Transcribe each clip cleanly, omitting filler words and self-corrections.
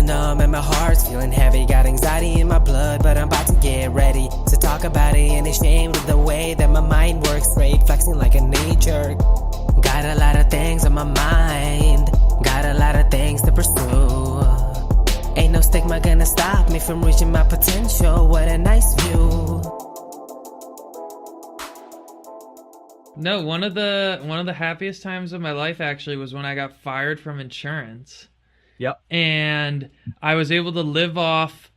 numb and my heart's feeling heavy. Got anxiety in my blood, but I'm about to get ready to talk about it. And ashamed of the way that my mind works straight, flexing like a knee-jerk. Got a lot of things on my mind, got a lot of things to pursue. Ain't no stigma gonna stop me from reaching my potential. What a nice view. No, one of the happiest times of my life actually was when I got fired from insurance. Yep. And I was able to live off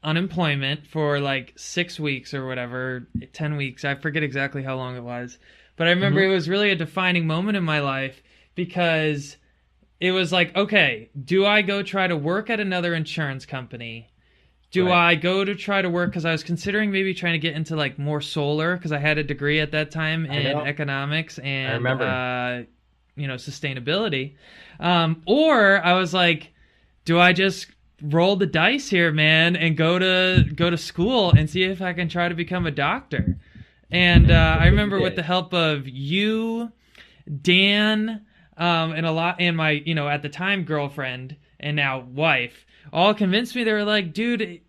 unemployment for like 6 weeks or whatever, 10 weeks. I forget exactly how long it was. But I remember it was really a defining moment in my life because it was like, okay, do I go try to work at another insurance company? Do I go to try to work, because I was considering maybe trying to get into like more solar, because I had a degree at that time in economics and sustainability. Or I was like, do I just roll the dice here, man, and go to school and see if I can try to become a doctor? And I remember with the help of you, Dan, and my, at the time girlfriend and now wife, all convinced me. They were like, dude,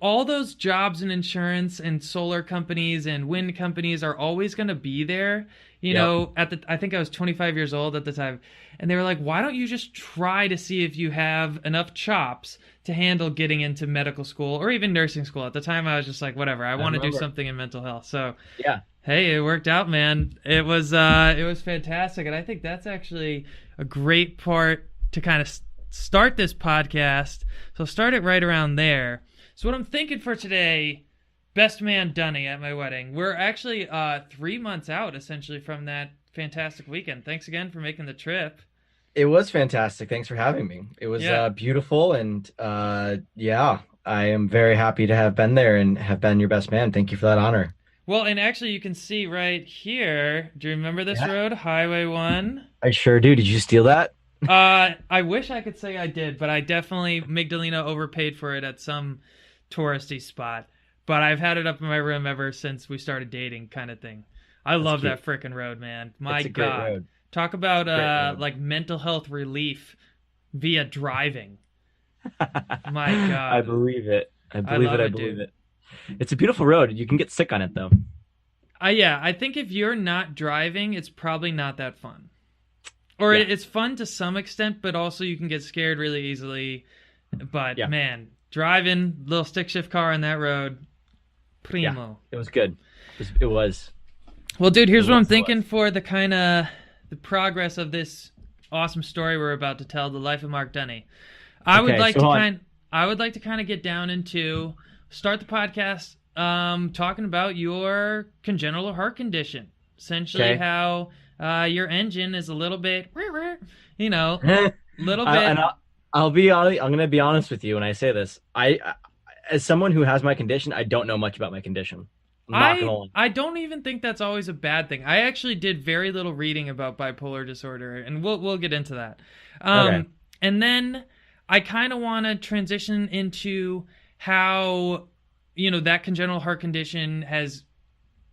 all those jobs in insurance and solar companies and wind companies are always going to be there. I think I was 25 years old at the time. And they were like, why don't you just try to see if you have enough chops to handle getting into medical school or even nursing school? At the time, I was just like, whatever, I want to do something in mental health. So yeah. Hey, it worked out, man. It was fantastic. And I think that's actually a great part to kind of start this podcast. So start it right around there. So what I'm thinking for today, best man Donne at my wedding. We're actually 3 months out essentially from that fantastic weekend. Thanks again for making the trip. It was fantastic. Thanks for having me. It was beautiful, and I am very happy to have been there and have been your best man. Thank you for that honor. Well, and actually you can see right here, do you remember this road? Highway 1? I sure do. Did you steal that? I wish I could say I did, but I definitely, Migdalena overpaid for it at some touristy spot. But I've had it up in my room ever since we started dating, kind of thing. I love that frickin' road, man. My God. Great road. Talk about like mental health relief via driving. My God. I believe it. I believe it. It's a beautiful road. You can get sick on it though. I think if you're not driving, it's probably not that fun. Or it's fun to some extent, but also you can get scared really easily. But man, driving, little stick shift car on that road, primo. Yeah, it was good. It was. Well, dude, here's what I'm thinking for the kind of the progress of this awesome story we're about to tell, the life of Mark Donne. I would like to kind of get down into, start the podcast talking about your congenital heart condition. Essentially how your engine is a little bit, little bit. And I'll be honest. I'm going to be honest with you when I say this. I, as someone who has my condition, I don't know much about my condition. I don't even think that's always a bad thing. I actually did very little reading about bipolar disorder, and we'll get into that. And then I kind of want to transition into how, that congenital heart condition has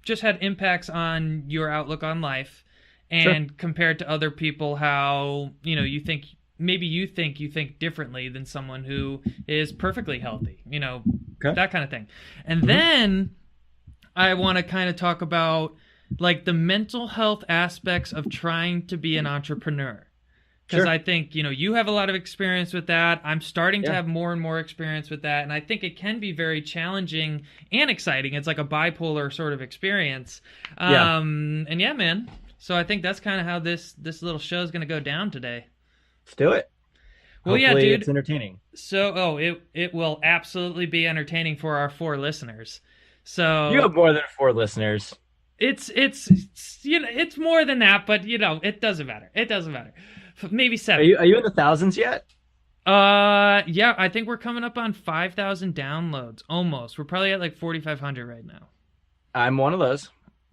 just had impacts on your outlook on life, and compared to other people, how, you think differently than someone who is perfectly healthy, that kind of thing. And then I want to kind of talk about like the mental health aspects of trying to be an entrepreneur. Because I think, you have a lot of experience with that. I'm starting to have more and more experience with that. And I think it can be very challenging and exciting. It's like a bipolar sort of experience. And man. So I think that's kind of how this little show is going to go down today. Let's do it. Well, hopefully dude. It's entertaining. So, it will absolutely be entertaining for our 4 listeners. So you have more than 4 listeners. It's it's more than that, but it doesn't matter. It doesn't matter. Maybe 7. Are you in the thousands yet? Yeah, I think we're coming up on 5,000 downloads. Almost. We're probably at like 4,500 right now. I'm one of those.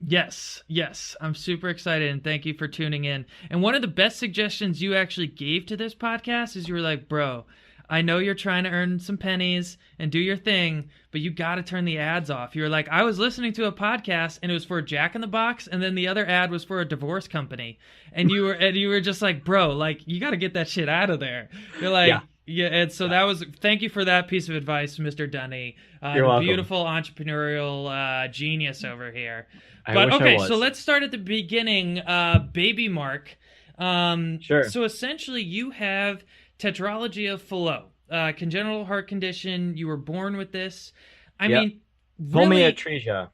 Yes. I'm super excited, and thank you for tuning in. And one of the best suggestions you actually gave to this podcast is you were like, bro, I know you're trying to earn some pennies and do your thing, but you got to turn the ads off. You were like, I was listening to a podcast and it was for a Jack in the Box, and then the other ad was for a divorce company. And you were just like, bro, like you got to get that shit out of there. You're like, Yeah, and so that was, thank you for that piece of advice, Mr. Dunny, You're the welcome. beautiful entrepreneurial genius over here. I But wish I okay, was. so let's start at the beginning. Baby Mark. Sure. So essentially, you have Tetralogy of Fallot, congenital heart condition. You were born with this. I Yep. mean, really, Pulmonary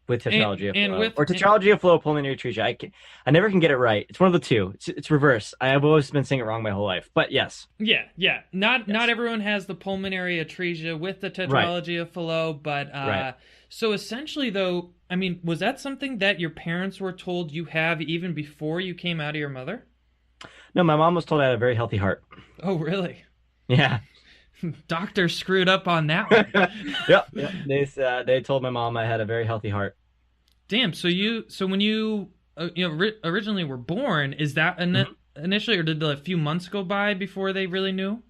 with tetralogy of and flow, with or tetralogy of flow, pulmonary atresia. I never can get it right. It's one of the two. It's reverse. I've always been saying it wrong my whole life. But yes. yeah. Not Yes. everyone has the pulmonary atresia with the Right. Tetralogy of Fallot, but Right. so essentially, though, I mean, was that something that your parents were told you have even before you came out of your mother? No, my mom was told I had a very healthy heart. Oh, really? Yeah. Doctor screwed up on that one. Yep. They told my mom I had a very healthy heart. Damn. So when you originally were born, is that initially, or did a few months go by before they really knew?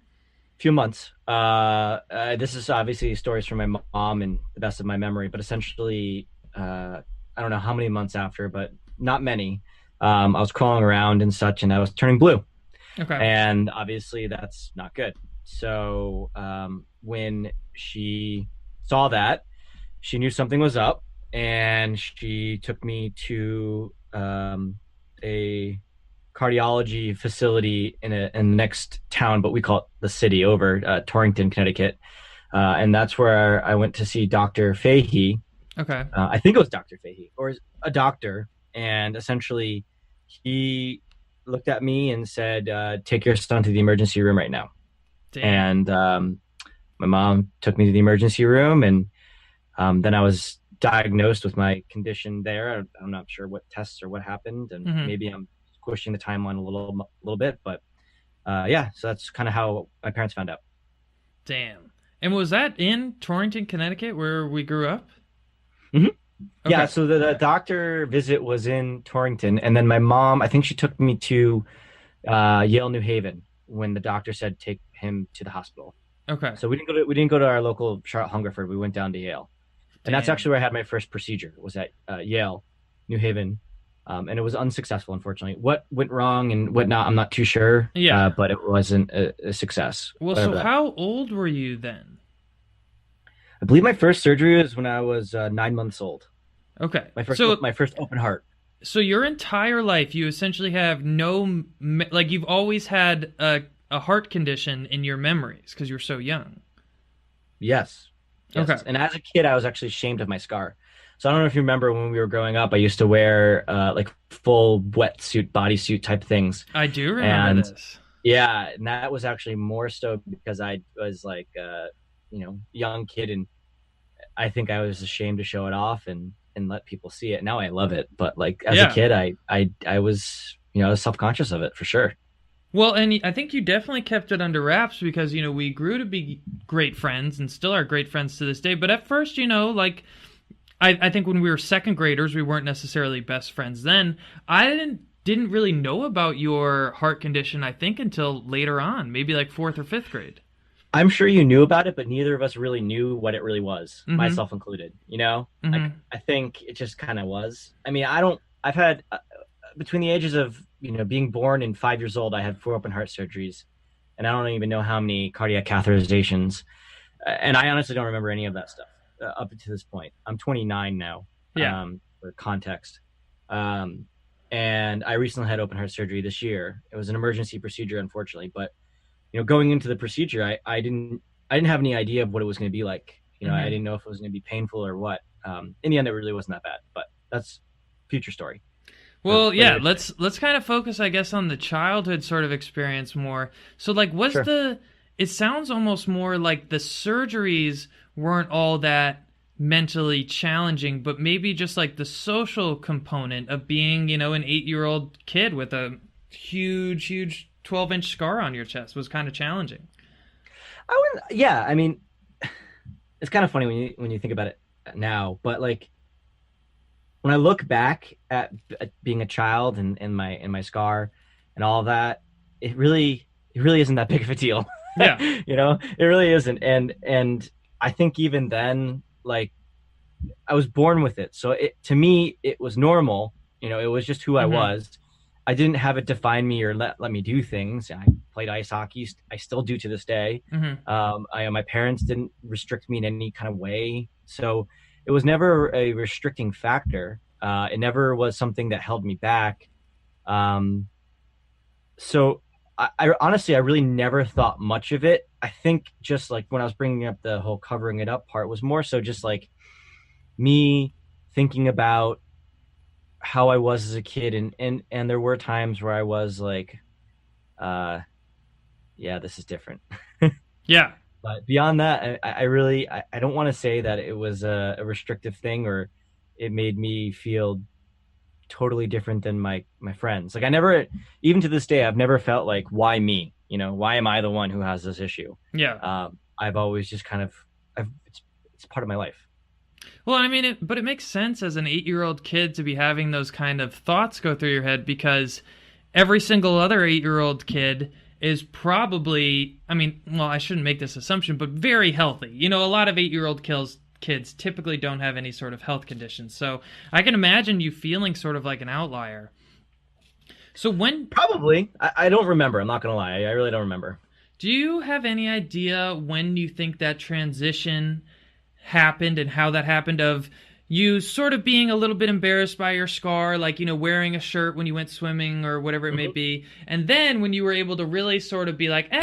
Few months. This is obviously stories from my mom and the best of my memory, but essentially, I don't know how many months after, but not many. I was crawling around and such, and I was turning blue. Okay. And obviously that's not good. So when she saw that, she knew something was up, and she took me to a cardiology facility in the next town, but we call it the city over, Torrington, Connecticut. And that's where I went to see Dr. Fahey. Okay. I think it was Dr. Fahey, or a doctor. And essentially he looked at me and said, take your son to the emergency room right now. Damn. And my mom took me to the emergency room, and then I was diagnosed with my condition there. I'm not sure what tests or what happened, and maybe I'm squishing the timeline a little bit, but yeah, so that's kind of how my parents found out. Damn. And was that in Torrington, Connecticut, where we grew up? Mm-hmm. Okay. Yeah, so the doctor visit was in Torrington, and then my mom, I think she took me to Yale, New Haven, when the doctor said take him to the hospital. Okay. So we didn't go to our local Charlotte Hungerford. We went down to Yale. And that's actually where I had my first procedure, was at Yale, New Haven. And it was unsuccessful, unfortunately. What went wrong and what not, I'm not too sure. Yeah. But it wasn't a success. Well, so how old were you then? I believe my first surgery was when I was 9 months old. Okay. My first open heart. So your entire life, you essentially have you've always had a heart condition in your memories because you're so young. Yes. Okay. And as a kid, I was actually ashamed of my scar. So I don't know if you remember when we were growing up, I used to wear like full wetsuit, bodysuit type things. I do remember this. Yeah, and that was actually more so because I was like, young kid, and I think I was ashamed to show it off and let people see it. Now I love it, but like as a kid, I was I was self-conscious of it for sure. Well, and I think you definitely kept it under wraps because we grew to be great friends and still are great friends to this day. But at first, I think when we were second graders, we weren't necessarily best friends then. I didn't really know about your heart condition, I think, until later on, maybe like fourth or fifth grade. I'm sure you knew about it, but neither of us really knew what it really was, myself included, Like, I think it just kind of was. I mean, I've had, between the ages of, being born and 5 years old, I had 4 open heart surgeries, and I don't even know how many cardiac catheterizations. And I honestly don't remember any of that stuff up to this point. I'm 29 now, for context. And I recently had open heart surgery this year. It was an emergency procedure, unfortunately, but going into the procedure, I didn't have any idea of what it was going to be like. I didn't know if it was going to be painful or what. In the end, it really wasn't that bad, but that's future story. Well, yeah, let's kind of focus, I guess, on the childhood sort of experience more. So, like, it sounds almost more like the surgeries weren't all that mentally challenging, but maybe just like the social component of being, an 8-year-old kid with a huge 12-inch scar on your chest was kind of challenging. I mean, it's kind of funny when you think about it now, but like when I look back at being a child and my scar and all that, it really isn't that big of a deal. Yeah. It really isn't. And I think even then, like, I was born with it. So to me, it was normal. It was just who I was. I didn't have it define me or let me do things. I played ice hockey. I still do to this day. My parents didn't restrict me in any kind of way. So it was never a restricting factor. It never was something that held me back. So I honestly, I really never thought much of it. I think just like when I was bringing up the whole covering it up part was more so just like me thinking about how I was as a kid. And there were times where I was like, yeah, this is different. Yeah. But beyond that, I really, I don't want to say that it was a restrictive thing or it made me feel totally different than my friends. Like I never, even to this day, I've never felt like, why me? You know, why am I the one who has this issue? Yeah. I've always just kind of, it's part of my life. Well, I mean, but it makes sense as an 8-year-old kid to be having those kind of thoughts go through your head, because every single other 8-year-old kid is probably, I mean, well, I shouldn't make this assumption, but very healthy. You know, a lot of 8-year-old kids typically don't have any sort of health conditions. So I can imagine you feeling sort of like an outlier. So when... Probably. I don't remember. I'm not going to lie. I really don't remember. Do you have any idea when you think that transition happened and how that happened, of you sort of being a little bit embarrassed by your scar, like, you know, wearing a shirt when you went swimming or whatever it may be, and then when you were able to really sort of be like,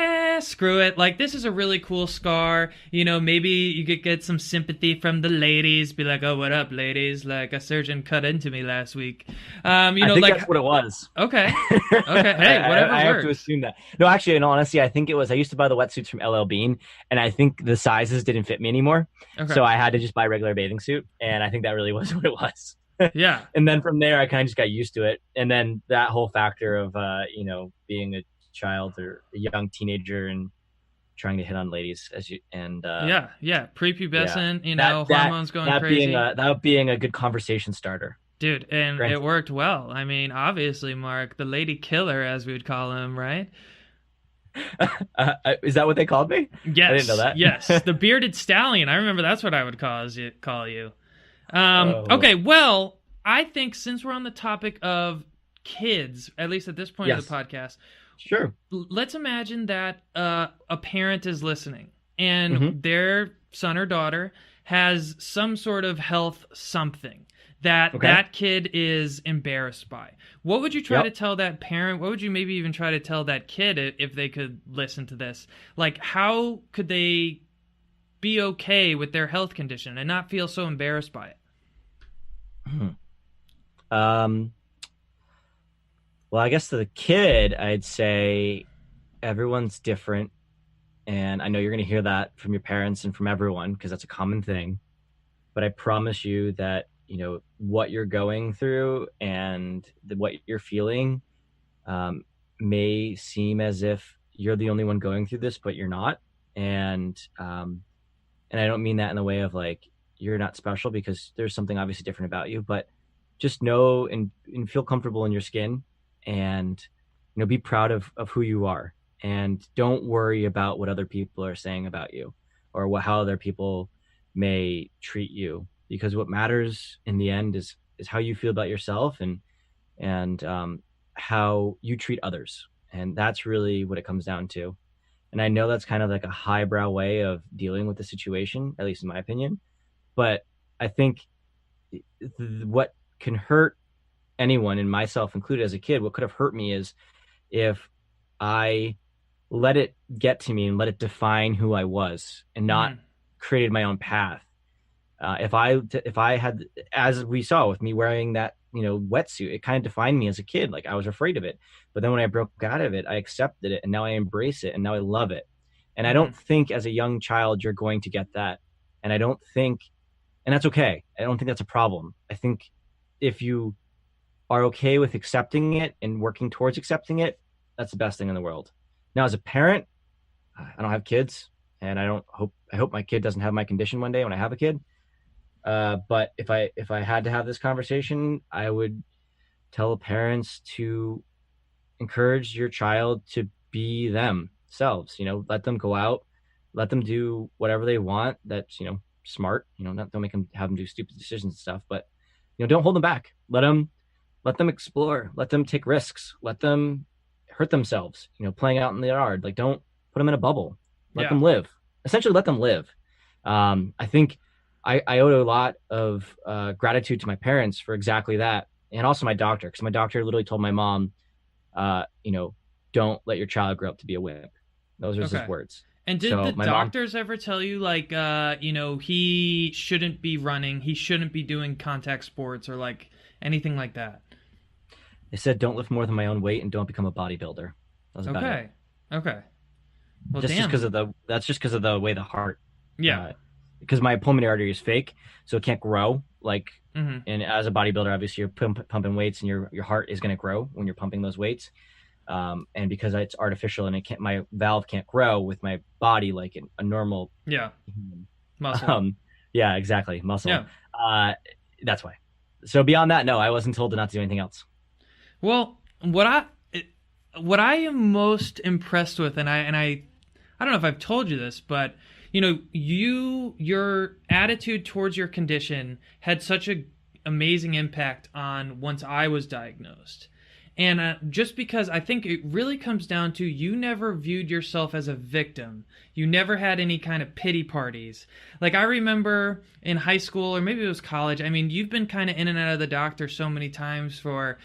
screw it, like, this is a really cool scar, you know, maybe you could get some sympathy from the ladies, be like, oh, what up, ladies, like, a surgeon cut into me last week, you know, I think like, that's what it was. Okay, hey, whatever I works. have to assume that. No, actually, in all honesty, I think it was, I used to buy the wetsuits from LL Bean, and I think the sizes didn't fit me anymore, so I had to just buy a regular bathing suit, and I think that really was what it was. Yeah. And then from there, I kind of just got used to it. And then that whole factor of, you know, being a child or a young teenager and trying to hit on ladies prepubescent, you know, hormones going crazy. That being a good conversation starter. Dude, and it worked well. I mean, obviously, Mark, the lady killer, as we would call him, right? Is that what they called me? Yes. I didn't know that. Yes, the bearded stallion. I remember that's what I would call you. Okay, well, I think since we're on the topic of kids, at least at this point of the podcast, sure. Let's imagine that a parent is listening and their son or daughter has some sort of health something that that kid is embarrassed by. What would you try to tell that parent? What would you maybe even try to tell that kid if they could listen to this? Like, how could they be okay with their health condition and not feel so embarrassed by it? Well, I guess to the kid, I'd say everyone's different. And I know you're going to hear that from your parents and from everyone, because that's a common thing. But I promise you that, you know, what you're going through and what you're feeling may seem as if you're the only one going through this, but you're not. And I don't mean that in the way of like, you're not special, because there's something obviously different about you, but just know and feel comfortable in your skin, and, you know, be proud of who you are, and don't worry about what other people are saying about you or how other people may treat you, because what matters in the end is how you feel about yourself and how you treat others. And that's really what it comes down to. And I know that's kind of like a highbrow way of dealing with the situation, at least in my opinion. But I think what can hurt anyone, and myself included as a kid, what could have hurt me is if I let it get to me and let it define who I was and not created my own path. If I had, as we saw with me wearing that, you know, wetsuit, it kind of defined me as a kid. Like, I was afraid of it, but then when I broke out of it, I accepted it, and now I embrace it, and now I love it. And I don't think as a young child you're going to get that. And I don't think, and that's okay. I don't think that's a problem. I think if you are okay with accepting it and working towards accepting it, that's the best thing in the world. Now, as a parent, I don't have kids, and I hope my kid doesn't have my condition one day when I have a kid. But if I had to have this conversation, I would tell parents to encourage your child to be themselves. You know, let them go out, let them do whatever they want. That's, you know, smart. You know, don't have them do stupid decisions and stuff. But, you know, don't hold them back. Let them explore. Let them take risks. Let them hurt themselves, playing out in the yard. Like, don't put them in a bubble. Let Yeah. them live. Essentially, let them live. I think I owe a lot of gratitude to my parents for exactly that, and also my doctor, because my doctor literally told my mom, don't let your child grow up to be a wimp. Those are his Okay. words. And did So the my mom, doctors ever tell you, like, he shouldn't be running, he shouldn't be doing contact sports or like anything like that? they said don't lift more than my own weight and don't become a bodybuilder. That was about it. Okay. Okay. Well, Just damn. because of the way the heart, Yeah. because my pulmonary artery is fake, so it can't grow. Like, Mm-hmm. and as a bodybuilder, obviously you're pumping weights, and your heart is going to grow when you're pumping those weights. And because it's artificial and my valve can't grow with my body like a normal Yeah. human. Muscle. Yeah, exactly, muscle. Yeah. That's why. So beyond that, no, I wasn't told to not to do anything else. Well, what I am most impressed with, and I don't know if I've told you this, but your attitude towards your condition had such a amazing impact on once I was diagnosed. And just because I think it really comes down to you never viewed yourself as a victim. You never had any kind of pity parties. Like I remember in high school or maybe it was college. I mean, you've been kind of in and out of the doctor so many times for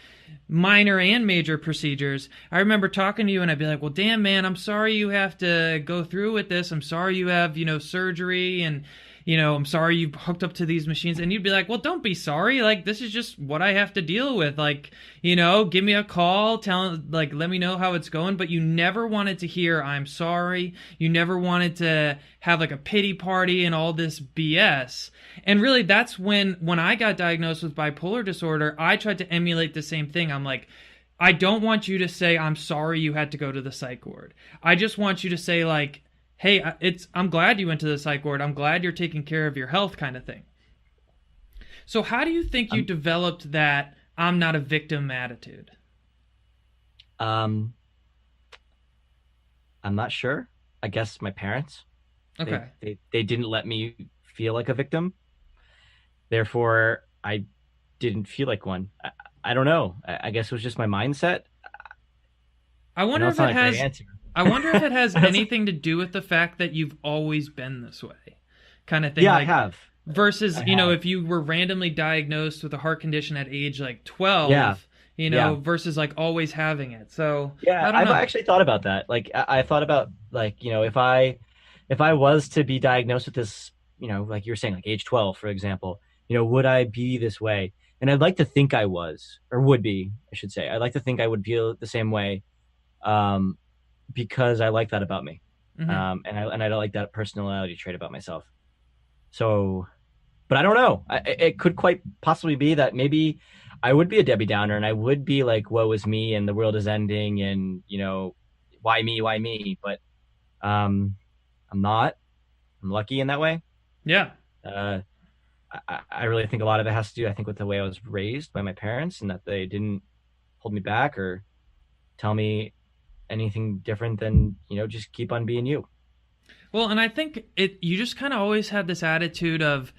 minor and major procedures. I remember talking to you and I'd be like, well, damn, man, I'm sorry you have to go through with this. I'm sorry you have, surgery and I'm sorry you hooked up to these machines. And you'd be like, well, don't be sorry. Like, this is just what I have to deal with. Like, give me a call, let me know how it's going. But you never wanted to hear, I'm sorry. You never wanted to have like a pity party and all this BS. And really, that's when I got diagnosed with bipolar disorder, I tried to emulate the same thing. I'm like, I don't want you to say, I'm sorry you had to go to the psych ward. I just want you to say like, hey, I'm glad you went to the psych ward. I'm glad you're taking care of your health kind of thing. So how do you think you developed that I'm not a victim attitude? I'm not sure. I guess my parents. Okay. They didn't let me feel like a victim. Therefore, I didn't feel like one. I don't know. I guess it was just my mindset. I wonder if it has. Answer. I wonder if it has anything to do with the fact that you've always been this way, kind of thing. Yeah, like, I have. Versus, I have. if you were randomly diagnosed with a heart condition at age like 12, versus like always having it. So yeah, I don't know. I've actually thought about that. Like I thought about like, if I was to be diagnosed with this, like you were saying, like age 12, for example, would I be this way? And I'd like to think I was, or would be, I should say. I'd like to think I would feel the same way. Because I like that about me, Mm-hmm. and I don't like that personality trait about myself. So, but I don't know. It could quite possibly be that maybe I would be a Debbie Downer, and I would be like, "Woe is me," and the world is ending, and why me, why me? But I'm not. I'm lucky in that way. Yeah. I really think a lot of it has to do, I think, with the way I was raised by my parents, and that they didn't hold me back or tell me anything different than just keep on being you. Well, and I think you just kind of always had this attitude of,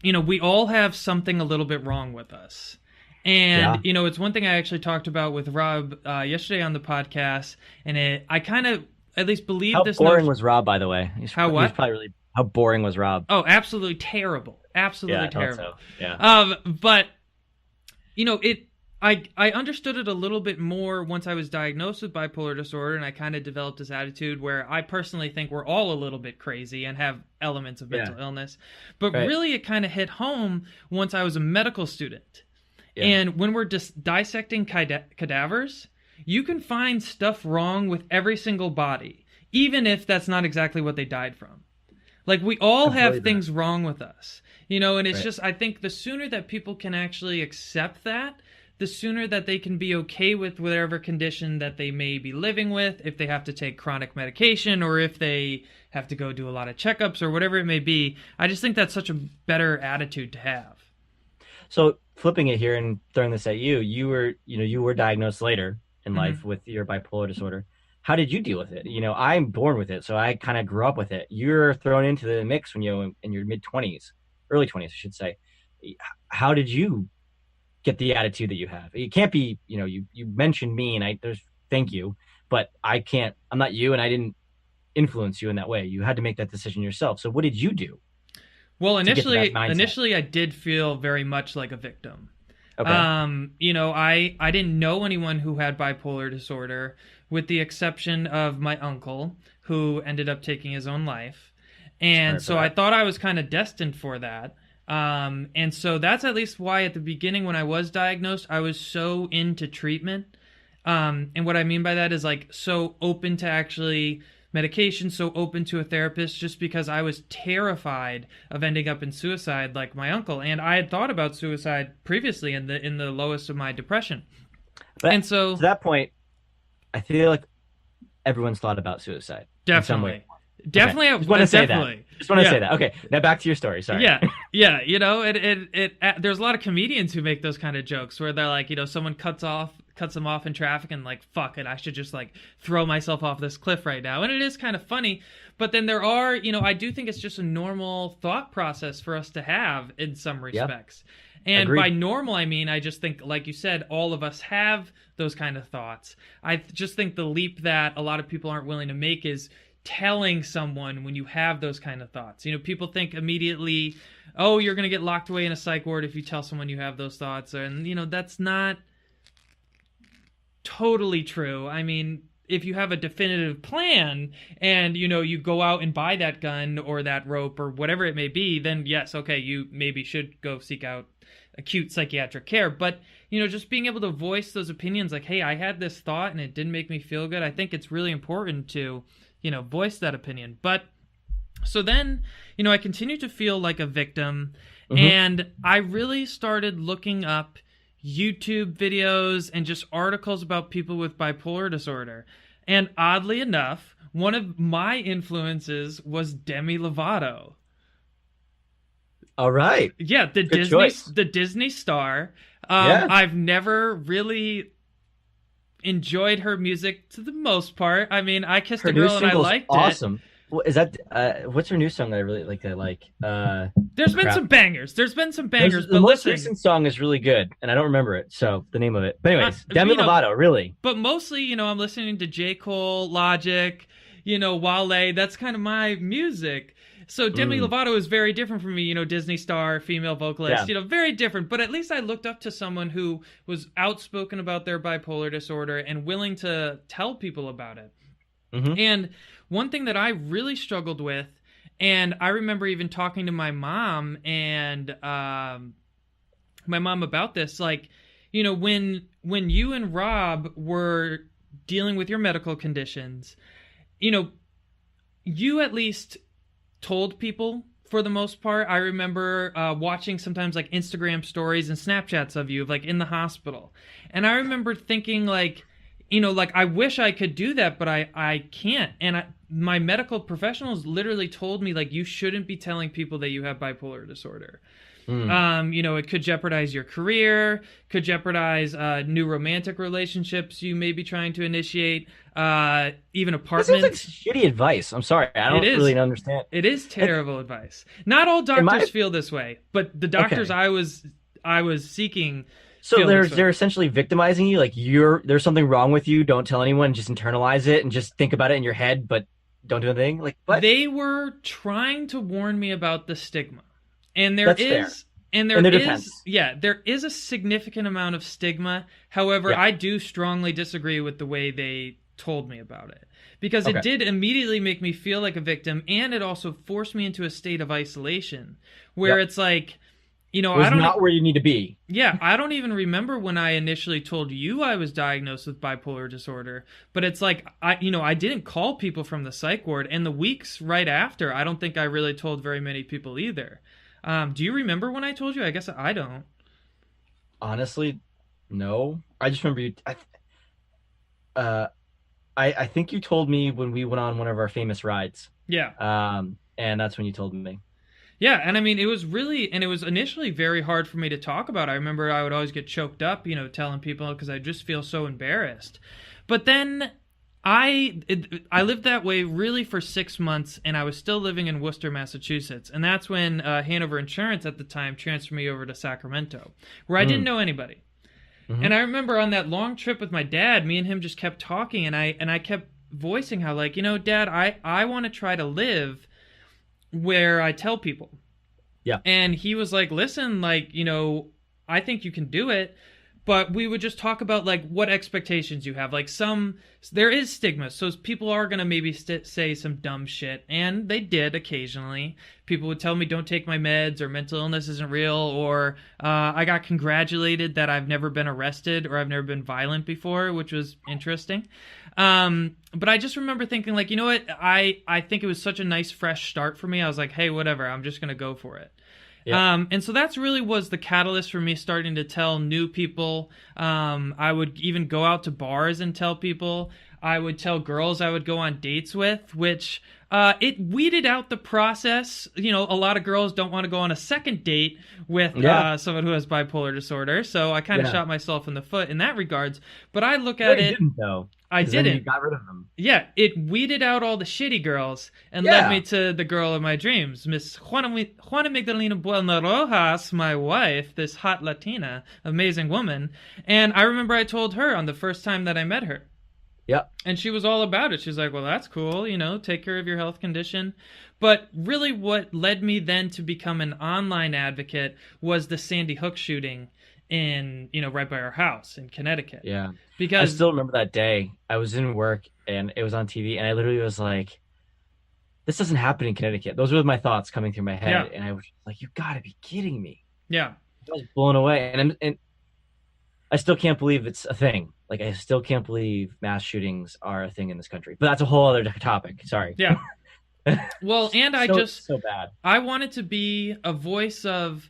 we all have something a little bit wrong with us. And, it's one thing I actually talked about with Rob yesterday on the podcast, and I kind of at least believe this. How boring was Rob, by the way? How boring was Rob? Oh, absolutely terrible. Absolutely terrible. So. Yeah. But, I understood it a little bit more once I was diagnosed with bipolar disorder, and I kind of developed this attitude where I personally think we're all a little bit crazy and have elements of mental illness. But really, it kind of hit home once I was a medical student. Yeah. And when we're dissecting cadavers, you can find stuff wrong with every single body, even if that's not exactly what they died from. Like, we all have things wrong with us, and it's just, I think the sooner that people can actually accept that, the sooner that they can be okay with whatever condition that they may be living with, if they have to take chronic medication or if they have to go do a lot of checkups or whatever it may be. I just think that's such a better attitude to have. So flipping it here and throwing this at you, you were diagnosed later in life with your bipolar disorder. How did you deal with it? I'm born with it, so I kind of grew up with it. You're thrown into the mix when you're in your mid-20s, early 20s, I should say. How did you get the attitude that you have? It can't be, you mentioned me, and thank you, but I'm not you, and I didn't influence you in that way. You had to make that decision yourself. So what did you do Well, to get to that mindset? initially I did feel very much like a victim. Okay. I didn't know anyone who had bipolar disorder, with the exception of my uncle, who ended up taking his own life. And so I thought I was kind of destined for that. And so that's at least why at the beginning when I was diagnosed, I was so into treatment. And what I mean by that is like so open to actually medication, so open to a therapist, just because I was terrified of ending up in suicide like my uncle. And I had thought about suicide previously in the lowest of my depression. But and so to that point, I feel like everyone's thought about suicide. Definitely. Definitely. Okay. Just want to say that. Just want to say that. Okay. Now back to your story. Sorry. Yeah. Yeah. You know, there's a lot of comedians who make those kind of jokes where they're like, you know, someone cuts them off in traffic and like, fuck it, I should just like throw myself off this cliff right now. And it is kind of funny. But then there are, you know, I do think it's just a normal thought process for us to have in some respects. Yeah. And by normal, I mean, I just think, like you said, all of us have those kind of thoughts. I just think the leap that a lot of people aren't willing to make is telling someone when you have those kind of thoughts. You know, people think immediately, oh, you're going to get locked away in a psych ward if you tell someone you have those thoughts. And, you know, that's not totally true. I mean, if you have a definitive plan and, you know, you go out and buy that gun or that rope or whatever it may be, then yes, okay, you maybe should go seek out acute psychiatric care. But, you know, just being able to voice those opinions like, hey, I had this thought and it didn't make me feel good. I think it's really important to, you know, voice that opinion. But so then, you know, I continued to feel like a victim, and I really started looking up YouTube videos and just articles about people with bipolar disorder. And oddly enough, one of my influences was Demi Lovato. All right. Yeah, the Disney star. I've never really enjoyed her music to the most part. I mean, I Kissed a Girl and I liked it. Awesome. Well, is that what's her new song that I really like? There's been some bangers. The most recent song is really good, and I don't remember it. So the name of it. But anyways, Demi Lovato, really. But mostly, you know, I'm listening to J. Cole, Logic, you know, Wale. That's kind of my music. So Demi Lovato is very different from me, you know, Disney star, female vocalist, you know, very different. But at least I looked up to someone who was outspoken about their bipolar disorder and willing to tell people about it. And one thing that I really struggled with, and I remember even talking to my mom and about this, like, you know, when you and Rob were dealing with your medical conditions, you know, you at least told people for the most part. I remember watching sometimes like Instagram stories and Snapchats of you like in the hospital. And I remember thinking like, you know, like I wish I could do that, but I can't. And my medical professionals literally told me like, you shouldn't be telling people that you have bipolar disorder. You know, it could jeopardize your career, could jeopardize new romantic relationships you may be trying to initiate, even apartments. That seems like shitty advice. I'm sorry. I don't really understand. It is terrible advice. Not all doctors feel this way, but the doctors I was seeking. So they're essentially victimizing you. Like there's something wrong with you. Don't tell anyone. Just internalize it and just think about it in your head, but don't do anything. Like what? They were trying to warn me about the stigma. And there is a significant amount of stigma. However, I do strongly disagree with the way they told me about it, because it did immediately make me feel like a victim, and it also forced me into a state of isolation where it's like, you know, I don't not where you need to be. Yeah, I don't even remember when I initially told you I was diagnosed with bipolar disorder, but it's like I didn't call people from the psych ward, and the weeks right after, I don't think I really told very many people either. Do you remember when I told you? I guess I don't. Honestly, no. I just remember you. I think you told me when we went on one of our famous rides. Yeah. And that's when you told me. Yeah, and I mean, it was initially very hard for me to talk about. I remember I would always get choked up, you know, telling people because I just feel so embarrassed. But then I lived that way really for 6 months, and I was still living in Worcester, Massachusetts. And that's when Hanover Insurance at the time transferred me over to Sacramento, where I didn't know anybody. And I remember on that long trip with my dad, me and him just kept talking, and I kept voicing how, like, Dad, I want to try to live where I tell people. Yeah. And he was like, listen, like, I think you can do it. But we would just talk about, like, what expectations you have. Like, there is stigma. So people are going to maybe say some dumb shit. And they did occasionally. People would tell me, don't take my meds, or mental illness isn't real, or I got congratulated that I've never been arrested or I've never been violent before, which was interesting. But I just remember thinking, like, you know what? I think it was such a nice, fresh start for me. I was like, hey, whatever. I'm just going to go for it. Yeah. And so that's really was the catalyst for me starting to tell new people. I would even go out to bars and tell people. I would tell girls I would go on dates with, which it weeded out the process. A lot of girls don't want to go on a second date with someone who has bipolar disorder. So I kind of shot myself in the foot in that regards. But I look at it. Didn't though. I didn't. Then you got rid of them. Yeah, it weeded out all the shitty girls and led me to the girl of my dreams, Miss Juana Magdalena Buena Rojas, my wife, this hot Latina, amazing woman. And I remember I told her on the first time that I met her. Yeah. And she was all about it. She's like, well, that's cool, take care of your health condition. But really what led me then to become an online advocate was the Sandy Hook shooting in, right by our house in Connecticut. Yeah. Because I still remember that day. I was in work and it was on TV and I literally was like, this doesn't happen in Connecticut. Those were my thoughts coming through my head. Yeah. And I was like, you gotta be kidding me. Yeah. I was blown away. And I still can't believe it's a thing. Like, I still can't believe mass shootings are a thing in this country. But that's a whole other topic. Sorry. Yeah. Well, and so bad. I wanted to be a voice of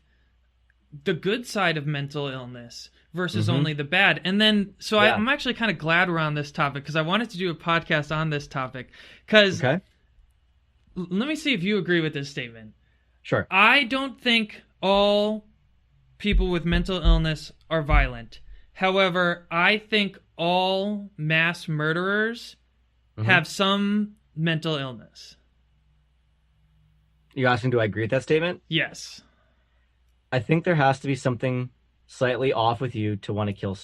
the good side of mental illness versus only the bad. And then, so I'm actually kind of glad we're on this topic because I wanted to do a podcast on this topic. Because let me see if you agree with this statement. Sure. I don't think all people with mental illness are violent. However, I think all mass murderers have some mental illness. You're asking, do I agree with that statement? Yes. I think there has to be something slightly off with you to want to kill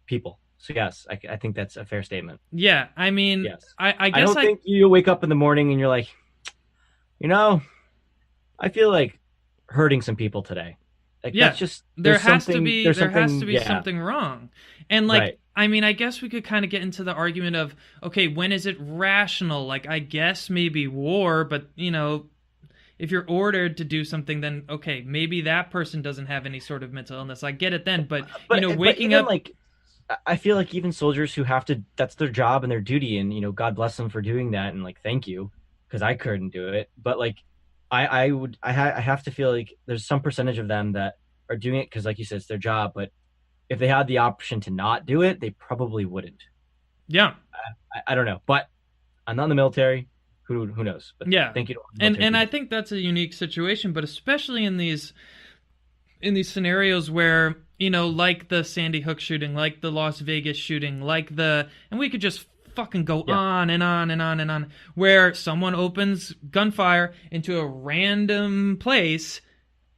people. So yes, I think that's a fair statement. Yeah, I mean, yes. I guess I don't think you wake up in the morning and you're like, I feel like hurting some people today. Like, that's just there has to be something wrong. And like, I mean, I guess we could kind of get into the argument of, okay, when is it rational? Like, I guess maybe war, but if you're ordered to do something, then okay, maybe that person doesn't have any sort of mental illness. I get it then, but waking up, like, I feel like even soldiers who have to, that's their job and their duty, and God bless them for doing that, and like, thank you, because I couldn't do it. But like, I have to feel like there's some percentage of them that are doing it because, like you said, it's their job. But if they had the option to not do it, they probably wouldn't. Yeah, I don't know, but I'm not in the military. Who knows? But thank you. And I think that's a unique situation, but especially in these scenarios where, like the Sandy Hook shooting, like the Las Vegas shooting, and we could just fucking go on and on and on and on, where someone opens gunfire into a random place.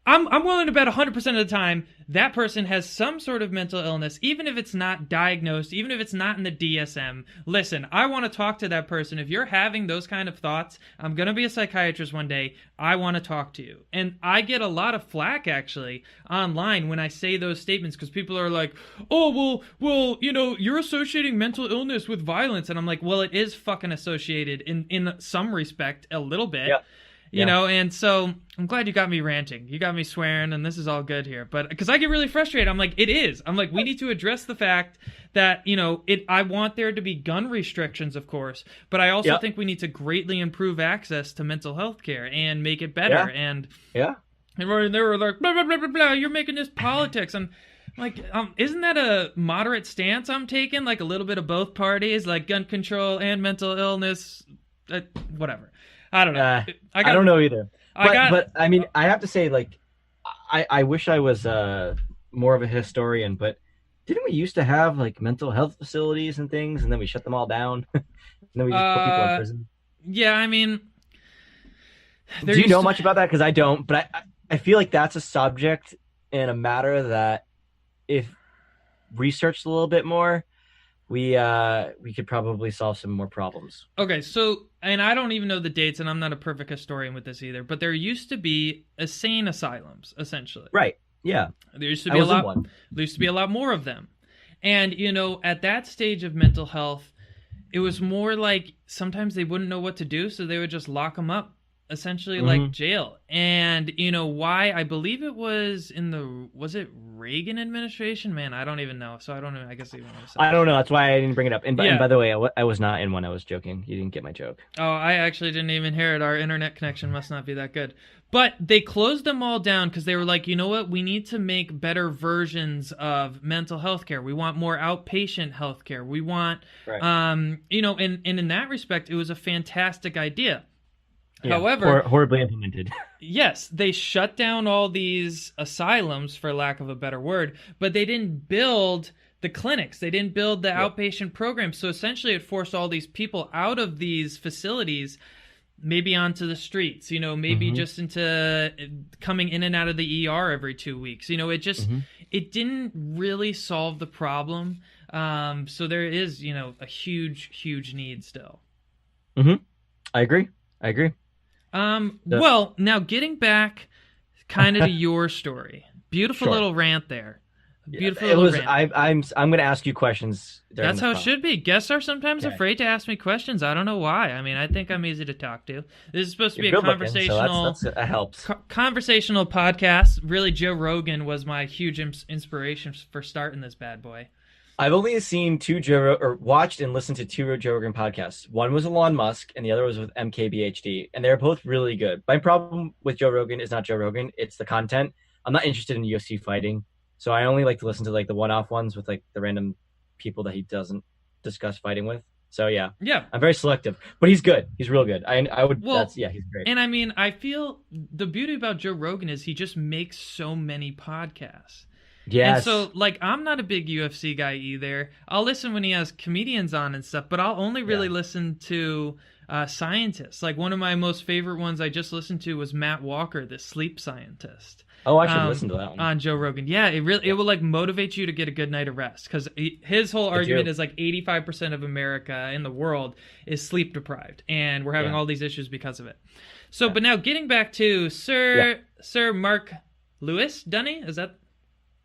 I'm willing to bet 100% of the time that person has some sort of mental illness, even if it's not diagnosed, even if it's not in the DSM. Listen, I want to talk to that person. If you're having those kind of thoughts, I'm going to be a psychiatrist one day. I want to talk to you. And I get a lot of flack, actually, online when I say those statements, because people are like, oh, well, you're associating mental illness with violence. And I'm like, well, it is fucking associated in some respect, a little bit. Yeah. And so I'm glad you got me ranting. You got me swearing, and this is all good here. But because I get really frustrated, I'm like, it is. I'm like, we need to address the fact that, I want there to be gun restrictions, of course, but I also think we need to greatly improve access to mental health care and make it better. And they were like, blah, blah, blah, blah, blah, you're making this politics. And like, isn't that a moderate stance I'm taking? Like a little bit of both parties, like gun control and mental illness, whatever. I don't know. I don't know either. But I mean, I have to say, like, I wish I was more of a historian, but didn't we used to have like mental health facilities and things, and then we shut them all down, and then we just put people in prison? Yeah, I mean, do you know much about that? Because I don't, but I feel like that's a subject and a matter that if researched a little bit more, we could probably solve some more problems. Okay, so, and I don't even know the dates, and I'm not a perfect historian with this either, but there used to be insane asylums, essentially. Right. Yeah. There used to be there used to be a lot more of them. And, at that stage of mental health, it was more like sometimes they wouldn't know what to do, so they would just lock them up, essentially like jail. And why? I believe it was was it Reagan administration? Man, I don't even know. So I don't know. I guess even I don't know. That's why I didn't bring it up. And by the way, I was not in one. I was joking. You didn't get my joke. Oh, I actually didn't even hear it. Our internet connection must not be that good. But they closed them all down because they were like, you know what? We need to make better versions of mental health care. We want more outpatient health care. We want, and in that respect, it was a fantastic idea. Yeah, however, horribly implemented. Yes, they shut down all these asylums, for lack of a better word, but they didn't build the clinics. They didn't build the outpatient programs. So essentially it forced all these people out of these facilities, maybe onto the streets, maybe just into coming in and out of the ER every 2 weeks. It just, it didn't really solve the problem. So there is, a huge, huge need still. I agree. Well, now getting back kind of to your story, beautiful little rant there. Beautiful little rant. I'm going to ask you questions. That's how it should be. Guests are sometimes afraid to ask me questions. I don't know why. I mean, I think I'm easy to talk to. This is supposed to be a conversational. So that helps. Conversational podcast. Really, Joe Rogan was my huge inspiration for starting this bad boy. I've only seen watched and listened to two Joe Rogan podcasts. One was Elon Musk, and the other was with MKBHD, and they're both really good. My problem with Joe Rogan is not Joe Rogan; it's the content. I'm not interested in UFC fighting, so I only like to listen to like the one-off ones with like the random people that he doesn't discuss fighting with. So yeah, I'm very selective, but he's good. He's real good. I would. Well, he's great. And I mean, I feel the beauty about Joe Rogan is he just makes so many podcasts. Yes. And so, like, I'm not a big UFC guy either. I'll listen when he has comedians on and stuff, but I'll only really listen to scientists. Like, one of my most favorite ones I just listened to was Matt Walker, the sleep scientist. Oh, I should listen to that one. On Joe Rogan. Yeah, it will, like, motivate you to get a good night of rest. Because his whole argument is, like, 85% of America in the world is sleep deprived. And we're having all these issues because of it. So, but now getting back to Sir Mark Lewis Donne, is that...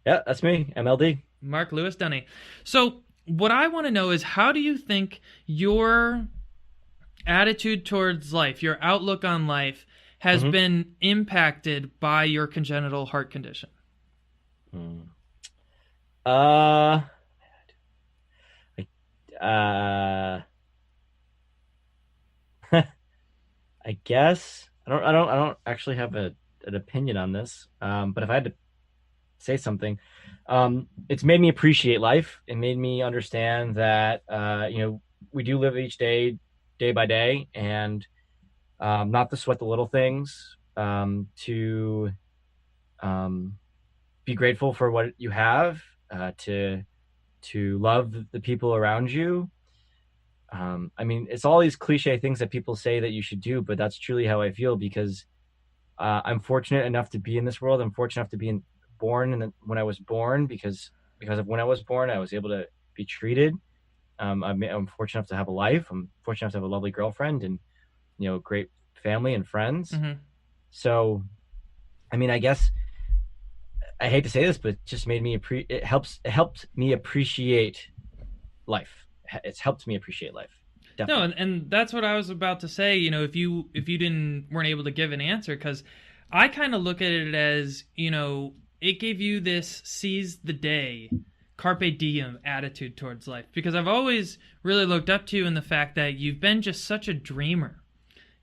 Yeah, that's me, MLD. Mark Lewis Donne. So what I want to know is, how do you think your attitude towards life, your outlook on life, has been impacted by your congenital heart condition? I guess I don't actually have an opinion on this. But if I had to say something, it's made me appreciate life. It made me understand that we do live each day by day, and not to sweat the little things, to be grateful for what you have, to love the people around you. I mean, it's all these cliche things that people say that you should do, but that's truly how I feel, because I'm fortunate enough to be in this world. I'm fortunate enough to be born when I was born, because of when I was born, I was able to be treated. I'm fortunate enough to have a life. I'm fortunate enough to have a lovely girlfriend and great family and friends. So, I mean, I guess I hate to say this, but it just made me it helped me appreciate life. It's helped me appreciate life. Definitely. No, and that's what I was about to say. If you weren't able to give an answer, because I kind of look at it as it gave you this seize the day, carpe diem attitude towards life, because I've always really looked up to you in the fact that you've been just such a dreamer.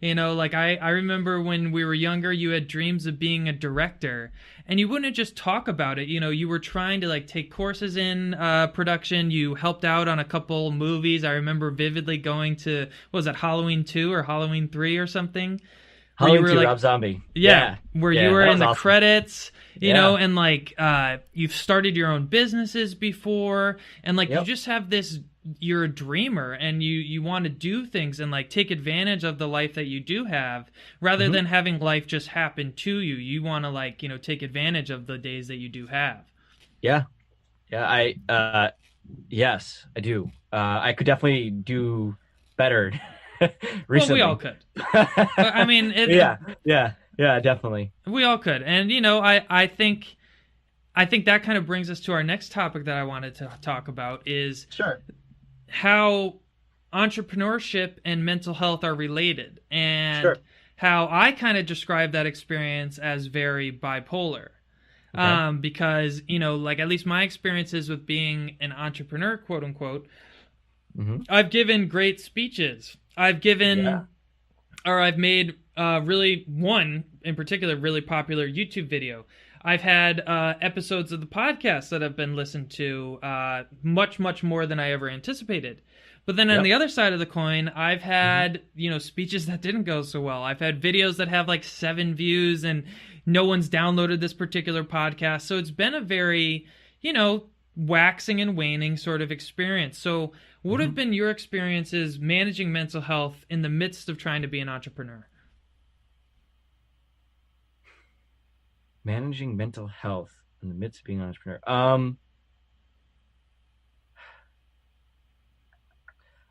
Like I remember when we were younger, you had dreams of being a director, and you wouldn't just talk about it. You were trying to like take courses in production. You helped out on a couple movies. I remember vividly going to, what was it, Halloween 2 or Halloween 3 or something? Halloween 2, Rob Zombie. Yeah, where you were in the credits, and like you've started your own businesses before, and like you just have this, you're a dreamer, and you want to do things and like take advantage of the life that you do have, rather than having life just happen to you. You want to like, take advantage of the days that you do have. Yeah. Yeah, yes, I do. I could definitely do better Well, we all recently. could. But I mean, Yeah, definitely. we all could. And I think that kind of brings us to our next topic that I wanted to talk about is Sure. how entrepreneurship and mental health are related, and Sure. how I kind of describe that experience as very bipolar. Okay. Because, like at least my experiences with being an entrepreneur, quote unquote, Hmm. I've given great speeches. Yeah. I've made really one in particular really popular YouTube video. I've had episodes of the podcast that have been listened to much, much more than I ever anticipated. But then on Yep. the other side of the coin, I've Hmm. had, speeches that didn't go so well. I've had videos that have like 7 views and no one's downloaded this particular podcast. So it's been a very, waxing and waning sort of experience. So what have Hmm. been your experiences managing mental health in the midst of trying to be an entrepreneur? Managing mental health in the midst of being an entrepreneur.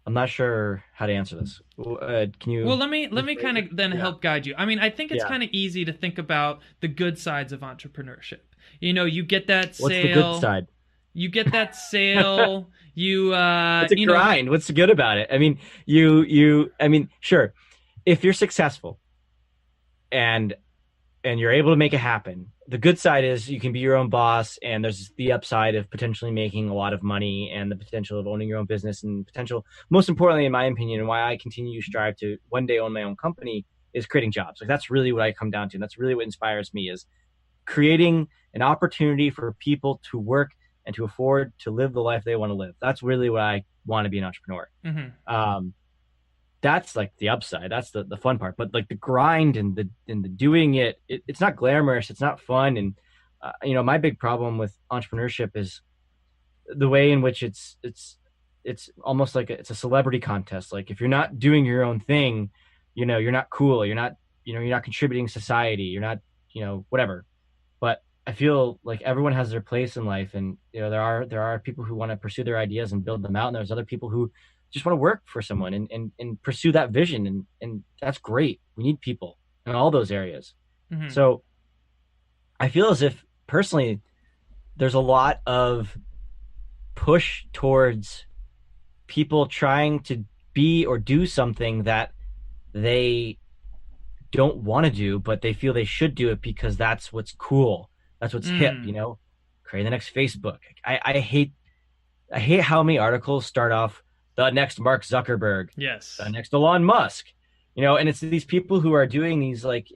I'm not sure how to answer this. Can Well, you let me rephrase kind it? of then Yeah. help guide you. I mean, I think it's Yeah. kind of easy to think about the good sides of entrepreneurship. You get that What's the good sale, side? you get that sale, you It's a grind. What's good about it? I mean, I mean, sure. If you're successful and you're able to make it happen, the good side is you can be your own boss, and there's the upside of potentially making a lot of money and the potential of owning your own business, and potential, most importantly, in my opinion, and why I continue to strive to one day own my own company, is creating jobs. Like that's really what I come down to. And that's really what inspires me, is creating an opportunity for people to work and to afford to live the life they want to live. That's really what I want to be an entrepreneur. Mhm. That's like the upside. That's the fun part. But like the grind and the doing it's not glamorous. It's not fun. And my big problem with entrepreneurship is the way in which it's almost like it's a celebrity contest. Like if you're not doing your own thing, you're not cool. You're not contributing to society. You're not, whatever. But I feel like everyone has their place in life, and there are people who want to pursue their ideas and build them out, and there's other people who just want to work for someone and pursue that vision, and that's great. We need people in all those areas. Mhm. So I feel as if personally there's a lot of push towards people trying to be or do something that they don't want to do, but they feel they should do it because that's what's cool. That's what's hip, Mm. create the next Facebook. I hate how many articles start off the next Mark Zuckerberg, Yes. the next Elon Musk, and it's these people who are doing these, like,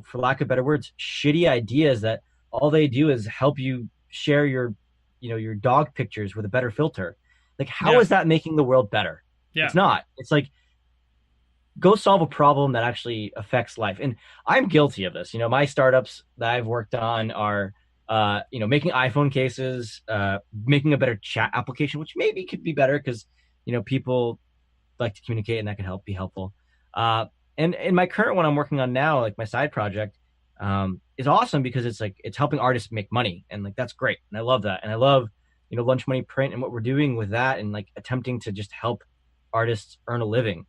for lack of better words, shitty ideas that all they do is help you share your dog pictures with a better filter. Like, how Yeah. is that making the world better? Yeah. It's not. It's like, go solve a problem that actually affects life. And I'm guilty of this. My startups that I've worked on are, making iPhone cases, making a better chat application, which maybe could be better because, people like to communicate, and that can be helpful. And in my current one I'm working on now, like my side project, is awesome because it's helping artists make money. And like, that's great. And I love that. And I love, Lunch Money Print and what we're doing with that, and like attempting to just help artists earn a living.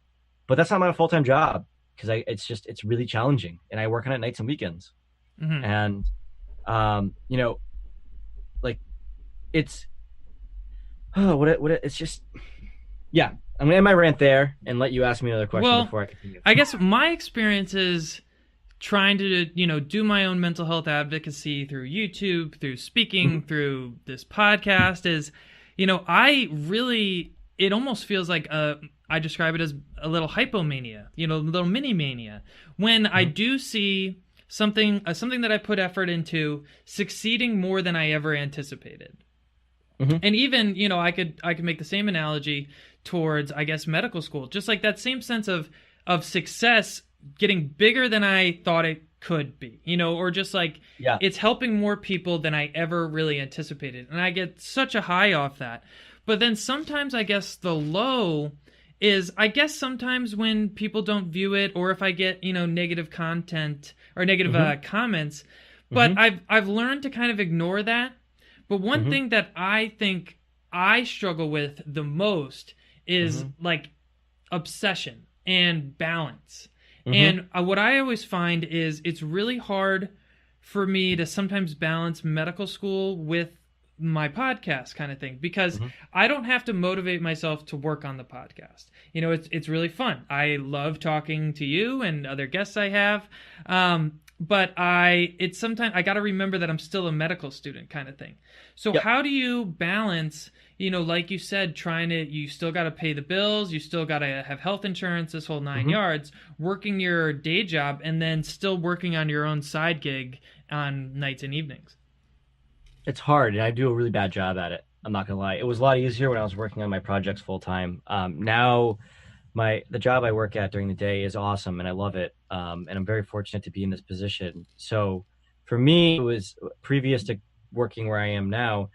But that's not my full-time job, because it's really challenging, and I work on it nights and weekends. Mhm. And like, it's it's just, yeah. I'm gonna end my rant there and let you ask me another question Well, before I continue. I guess my experience is trying to, do my own mental health advocacy through YouTube, through speaking, through this podcast is, I really, it almost feels like I describe it as a little hypomania, a little mini mania. When I do see something that I put effort into succeeding more than I ever anticipated. Mhm. And even, I could make the same analogy towards, I guess, medical school. Just like that same sense of success getting bigger than I thought it could be, or just like, Yeah. it's helping more people than I ever really anticipated. And I get such a high off that. But then sometimes I guess the low is, I guess sometimes when people don't view it, or if I get, negative content or negative comments, but I've learned to kind of ignore that. But one thing that I think I struggle with the most is like obsession and balance. And what I always find is it's really hard for me to sometimes balance medical school with my podcast kind of thing, because I don't have to motivate myself to work on the podcast. You know, it's really fun. I love talking to you and other guests I have. But it's sometimes I got to remember that I'm still a medical student kind of thing. So how do you balance, you know, like you said, you still got to pay the bills, you still got to have health insurance, this whole 9 yards, working your day job, and then still working on your own side gig on nights and evenings? It's hard, and I do a really bad job at it. I'm not gonna lie. It was a lot easier when I was working on my projects full time. Now, the job I work at during the day is awesome, and I love it. And I'm very fortunate to be in this position. So, for me, it was previous to working where I am now.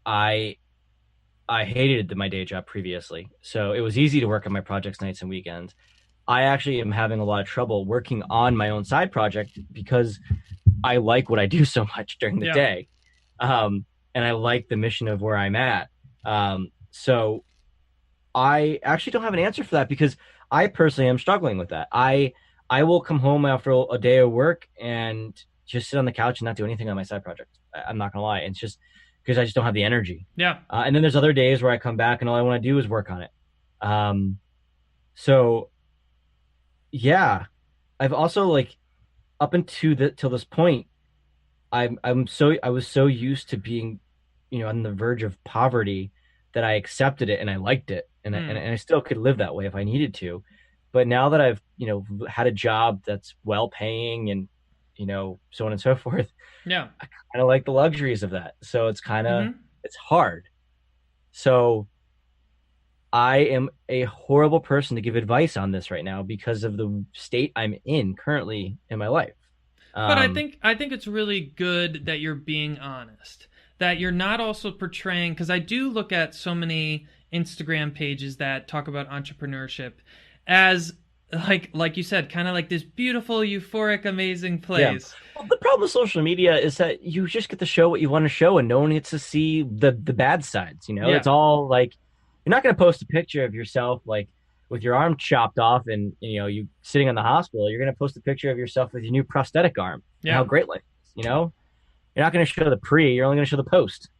I hated my day job previously, so it was easy to work on my projects nights and weekends. I actually am having a lot of trouble working on my own side project because I like what I do so much during the day. And I like the mission of where I'm at. So I actually don't have an answer for that, because I personally am struggling with that. I will come home after a day of work and just sit on the couch and not do anything on my side project. I'm not gonna lie. It's just because I just don't have the energy. And then there's other days where I come back and all I want to do is work on it. So yeah, I've also, like, up until till this point, I was so used to being, you know, on the verge of poverty that I accepted it and I liked it, and I still could live that way if I needed to. But now that I've, you know, had a job that's well paying and, you know, so on and so forth, I kind of like the luxuries of that. So it's kind of it's hard. So I am a horrible person to give advice on this right now because of the state I'm in currently in my life. But I think it's really good that you're being honest, that you're not also portraying, because I do look at so many Instagram pages that talk about entrepreneurship as, like you said, kind of like this beautiful, euphoric, amazing place. Well, the problem with social media is that you just get to show what you want to show, and no one gets to see the bad sides. You know, it's all like, you're not going to post a picture of yourself like with your arm chopped off and, you know, you sitting in the hospital. You're going to post a picture of yourself with your new prosthetic arm. And how great life is, you know? You're not going to show the pre, you're only going to show the post.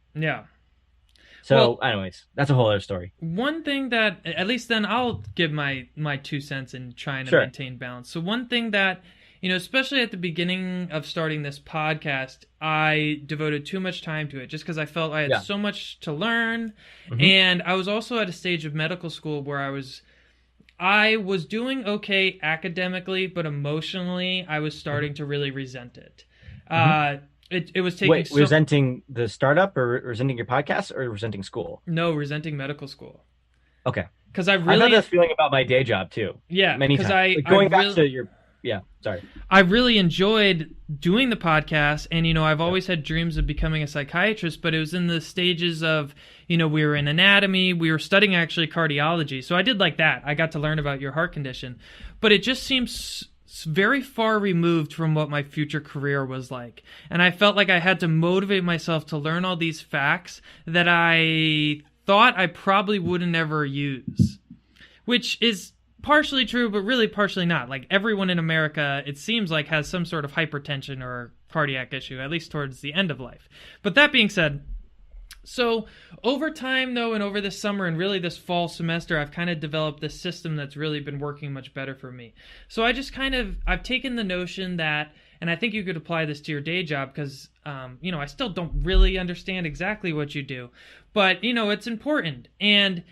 So anyways, that's a whole other story. One thing that, at least then I'll give my 2 cents in trying to maintain balance. So one thing that, you know, especially at the beginning of starting this podcast, I devoted too much time to it just because I felt I had so much to learn. And I was also at a stage of medical school where I was doing okay academically, but emotionally, I was starting to really resent it. It was taking resenting the startup, or resenting your podcast, or resenting school? No, resenting medical school. Okay. Because I've had this feeling about my day job too. Many times. I really enjoyed doing the podcast, and, you know, I've always had dreams of becoming a psychiatrist, but it was in the stages of, you know, we were in anatomy, we were studying actually cardiology. So I did like that. I got to learn about your heart condition, but it just seems very far removed from what my future career was like. And I felt like I had to motivate myself to learn all these facts that I thought I probably wouldn't ever use, which is partially true, but really partially not. Like, everyone in America, it seems like, has some sort of hypertension or cardiac issue, at least towards the end of life. But that being said, so over time, though, and over this summer and really this fall semester, I've kind of developed this system that's really been working much better for me. So I've taken the notion that, and I think you could apply this to your day job because, you know, I still don't really understand exactly what you do, but, you know, it's important. And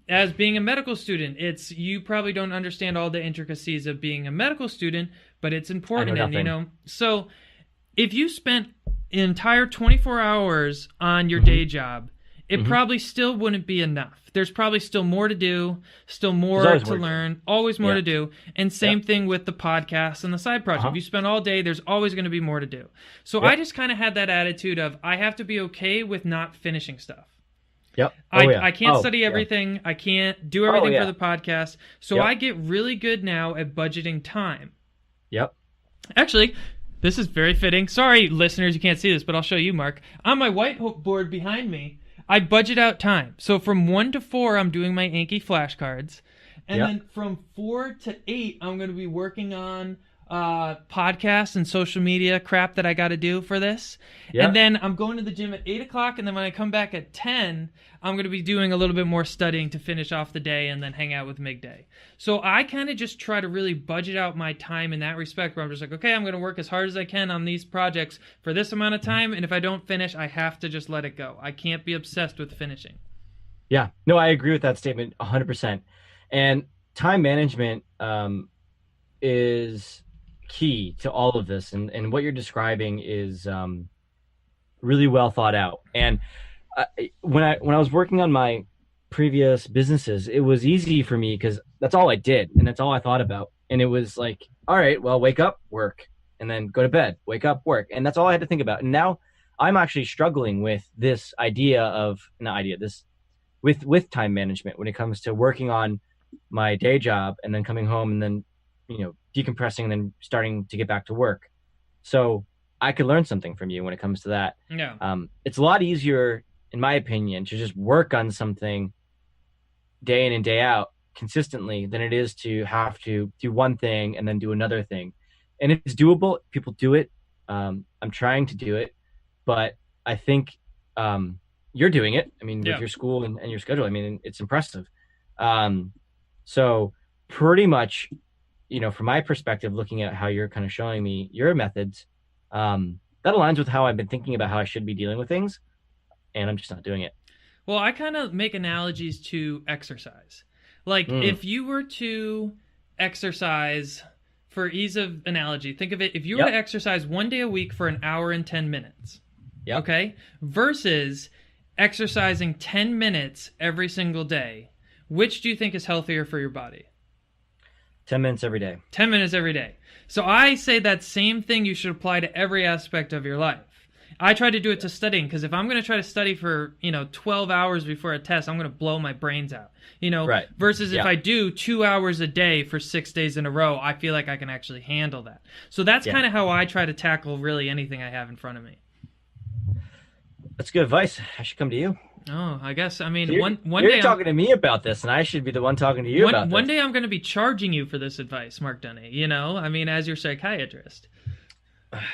as being a medical student, you probably don't understand all the intricacies of being a medical student, but it's important. And, you know, so if you spent an entire 24 hours on your day job, it probably still wouldn't be enough. There's probably still more to do, still more to learn, always more to do. And same thing with the podcast and the side project. If you spend all day, there's always going to be more to do. So I just kind of had that attitude of, I have to be okay with not finishing stuff. I can't study everything. I can't do everything for the podcast. So I get really good now at budgeting time. Actually, This is very fitting. Sorry, listeners, you can't see this, but I'll show you, Mark. On my whiteboard behind me, I budget out time. So from 1 to 4, I'm doing my Anki flashcards. And then from 4 to 8, I'm going to be working on podcasts and social media crap that I got to do for this. Yep. And then I'm going to the gym at 8 o'clock. And then when I come back at 10, I'm going to be doing a little bit more studying to finish off the day and then hang out with midday. So I kind of just try to really budget out my time in that respect, where I'm just like, okay, I'm going to work as hard as I can on these projects for this amount of time. And if I don't finish, I have to just let it go. I can't be obsessed with finishing. Yeah, no, I agree with that statement 100%. And time management is key to all of this. And what you're describing is really well thought out. And when I was working on my previous businesses, it was easy for me because that's all I did and that's all I thought about. And it was like, all right, well, wake up, work, and then go to bed, wake up, work. And that's all I had to think about. And now I'm actually struggling with this with time management when it comes to working on my day job and then coming home and then, decompressing and then starting to get back to work. So I could learn something from you when it comes to that. Yeah. It's a lot easier, in my opinion, to just work on something day in and day out consistently than it is to have to do one thing and then do another thing. And it's doable. People do it. I'm trying to do it, but I think you're doing it. I mean, with your school and your schedule, I mean, it's impressive. So pretty much, from my perspective, looking at how you're kind of showing me your methods, that aligns with how I've been thinking about how I should be dealing with things, and I'm just not doing it. Well, I kind of make analogies to exercise. Like if you were to exercise, for ease of analogy, think of it, if you were to exercise 1 day a week for 1 hour and 10 minutes, okay, versus exercising 10 minutes every single day, which do you think is healthier for your body? 10 minutes every day. 10 minutes every day. So I say that same thing you should apply to every aspect of your life. I try to do it to studying, because if I'm going to try to study for, 12 hours before a test, I'm going to blow my brains out, right. Versus if I do 2 hours a day for 6 days in a row, I feel like I can actually handle that. So that's kind of how I try to tackle really anything I have in front of me. That's good advice. I should come to you. Oh, I guess. I mean, so one day you're talking to me about this, and I should be the one talking to you about this. One day I'm going to be charging you for this advice, Mark Donne. I mean, as your psychiatrist.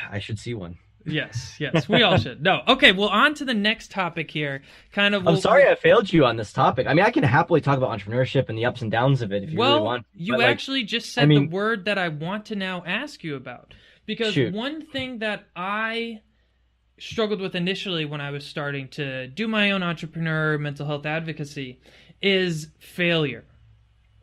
I should see one. Yes, we all should. No, okay. Well, on to the next topic here. I'm sorry I failed you on this topic. I mean, I can happily talk about entrepreneurship and the ups and downs of it if you really want. You actually just said the word that I want to now ask you about, because one thing that I struggled with initially when I was starting to do my own entrepreneur mental health advocacy is failure.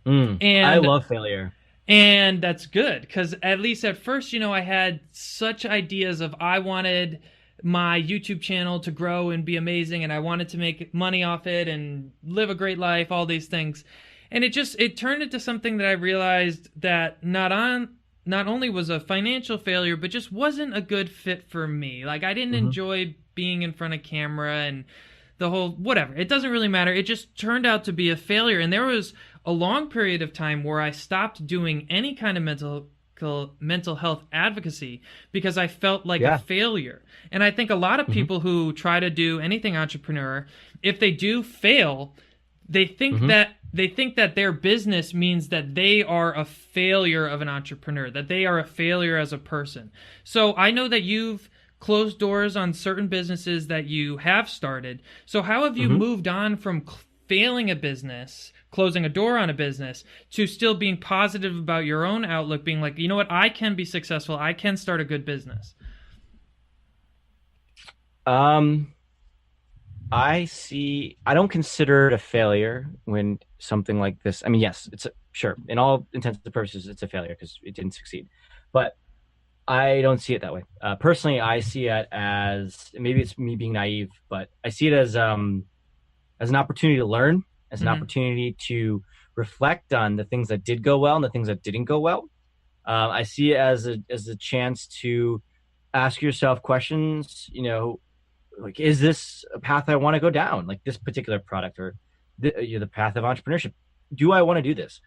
And I love failure. And that's good, because at least at first, I had such ideas of I wanted my YouTube channel to grow and be amazing, and I wanted to make money off it and live a great life, all these things. And it turned into something that I realized that not only was a financial failure, but just wasn't a good fit for me. Like, I didn't enjoy being in front of camera and the whole whatever. It doesn't really matter. It just turned out to be a failure. And there was a long period of time where I stopped doing any kind of mental health advocacy because I felt like a failure. And I think a lot of people who try to do anything entrepreneur, if they do fail, they think that their business means that they are a failure of an entrepreneur, that they are a failure as a person. So I know that you've closed doors on certain businesses that you have started. So how have you moved on from failing a business, closing a door on a business, to still being positive about your own outlook, being like, you know what, I can be successful, I can start a good business? I don't consider it a failure when something like this, I mean, yes, sure, in all intents and purposes, it's a failure because it didn't succeed. But I don't see it that way. Personally, I see it as, maybe it's me being naive, but I see it as an opportunity to learn, as an opportunity to reflect on the things that did go well and the things that didn't go well. I see it as a chance to ask yourself questions, like, is this a path I want to go down? Like this particular product or the path of entrepreneurship. Do I want to do this?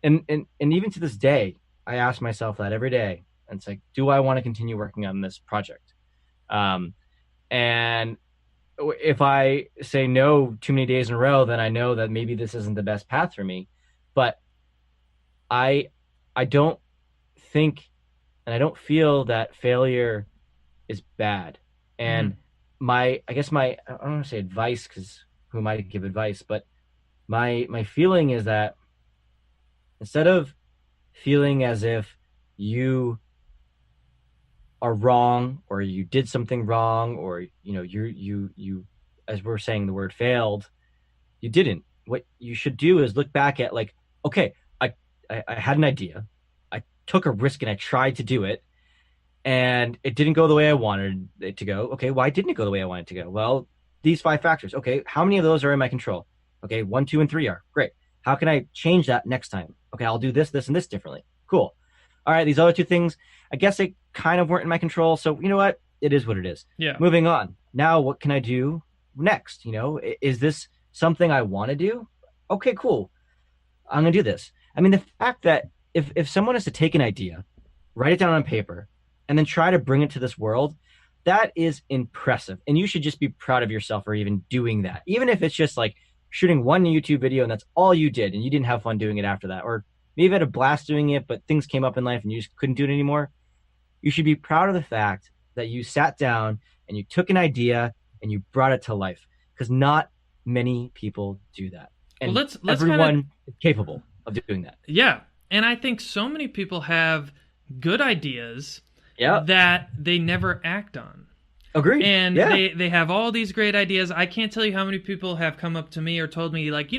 And even to this day, I ask myself that every day. And it's like, do I want to continue working on this project? And if I say no too many days in a row, then I know that maybe this isn't the best path for me. But I don't think, and I don't feel that failure is bad. And I don't want to say advice, because who am I to give advice? But my feeling is that instead of feeling as if you are wrong, or you did something wrong, or you as we're saying the word failed, you didn't. What you should do is look back at, like, okay, I had an idea, I took a risk, and I tried to do it, and it didn't go the way I wanted it to go. Okay, why didn't it go the way I wanted it to go? Well, these 5 factors. Okay, how many of those are in my control? Okay, 1, 2, and 3 are. Great. How can I change that next time? Okay, I'll do this, this, and this differently. Cool. All right, these other 2 things, I guess they kind of weren't in my control. So you know what? It is what it is. Yeah. Moving on. Now, what can I do next? Is this something I want to do? Okay, cool. I'm going to do this. I mean, the fact that if someone is to take an idea, write it down on paper, and then try to bring it to this world, that is impressive. And you should just be proud of yourself for even doing that. Even if it's just like shooting one YouTube video and that's all you did and you didn't have fun doing it after that, or maybe you had a blast doing it, but things came up in life and you just couldn't do it anymore. You should be proud of the fact that you sat down and you took an idea and you brought it to life, because not many people do that. And let's everyone is capable of doing that. Yeah. And I think so many people have good ideas Yeah. that they never act on. Agreed. And yeah. they have all these great ideas. I can't tell you how many people have come up to me or told me, like,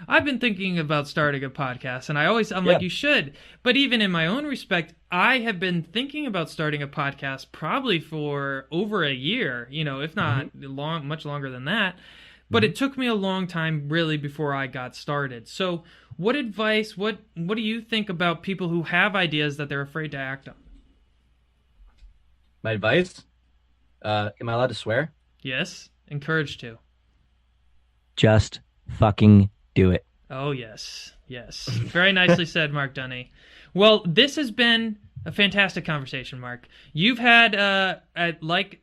I've been thinking about starting a podcast. And I'm like, you should. But even in my own respect, I have been thinking about starting a podcast probably for over a year, if not much longer than that. But it took me a long time, really, before I got started. So what advice, what do you think about people who have ideas that they're afraid to act on? My advice? Am I allowed to swear? Yes, encouraged to. Just fucking do it. Oh, yes. Very nicely said, Mark Donne. Well, this has been a fantastic conversation, Mark. You've had,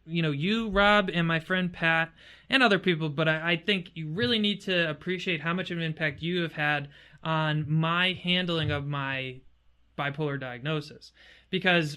you, Rob, and my friend Pat, and other people, but I think you really need to appreciate how much of an impact you have had on my handling of my bipolar diagnosis. Because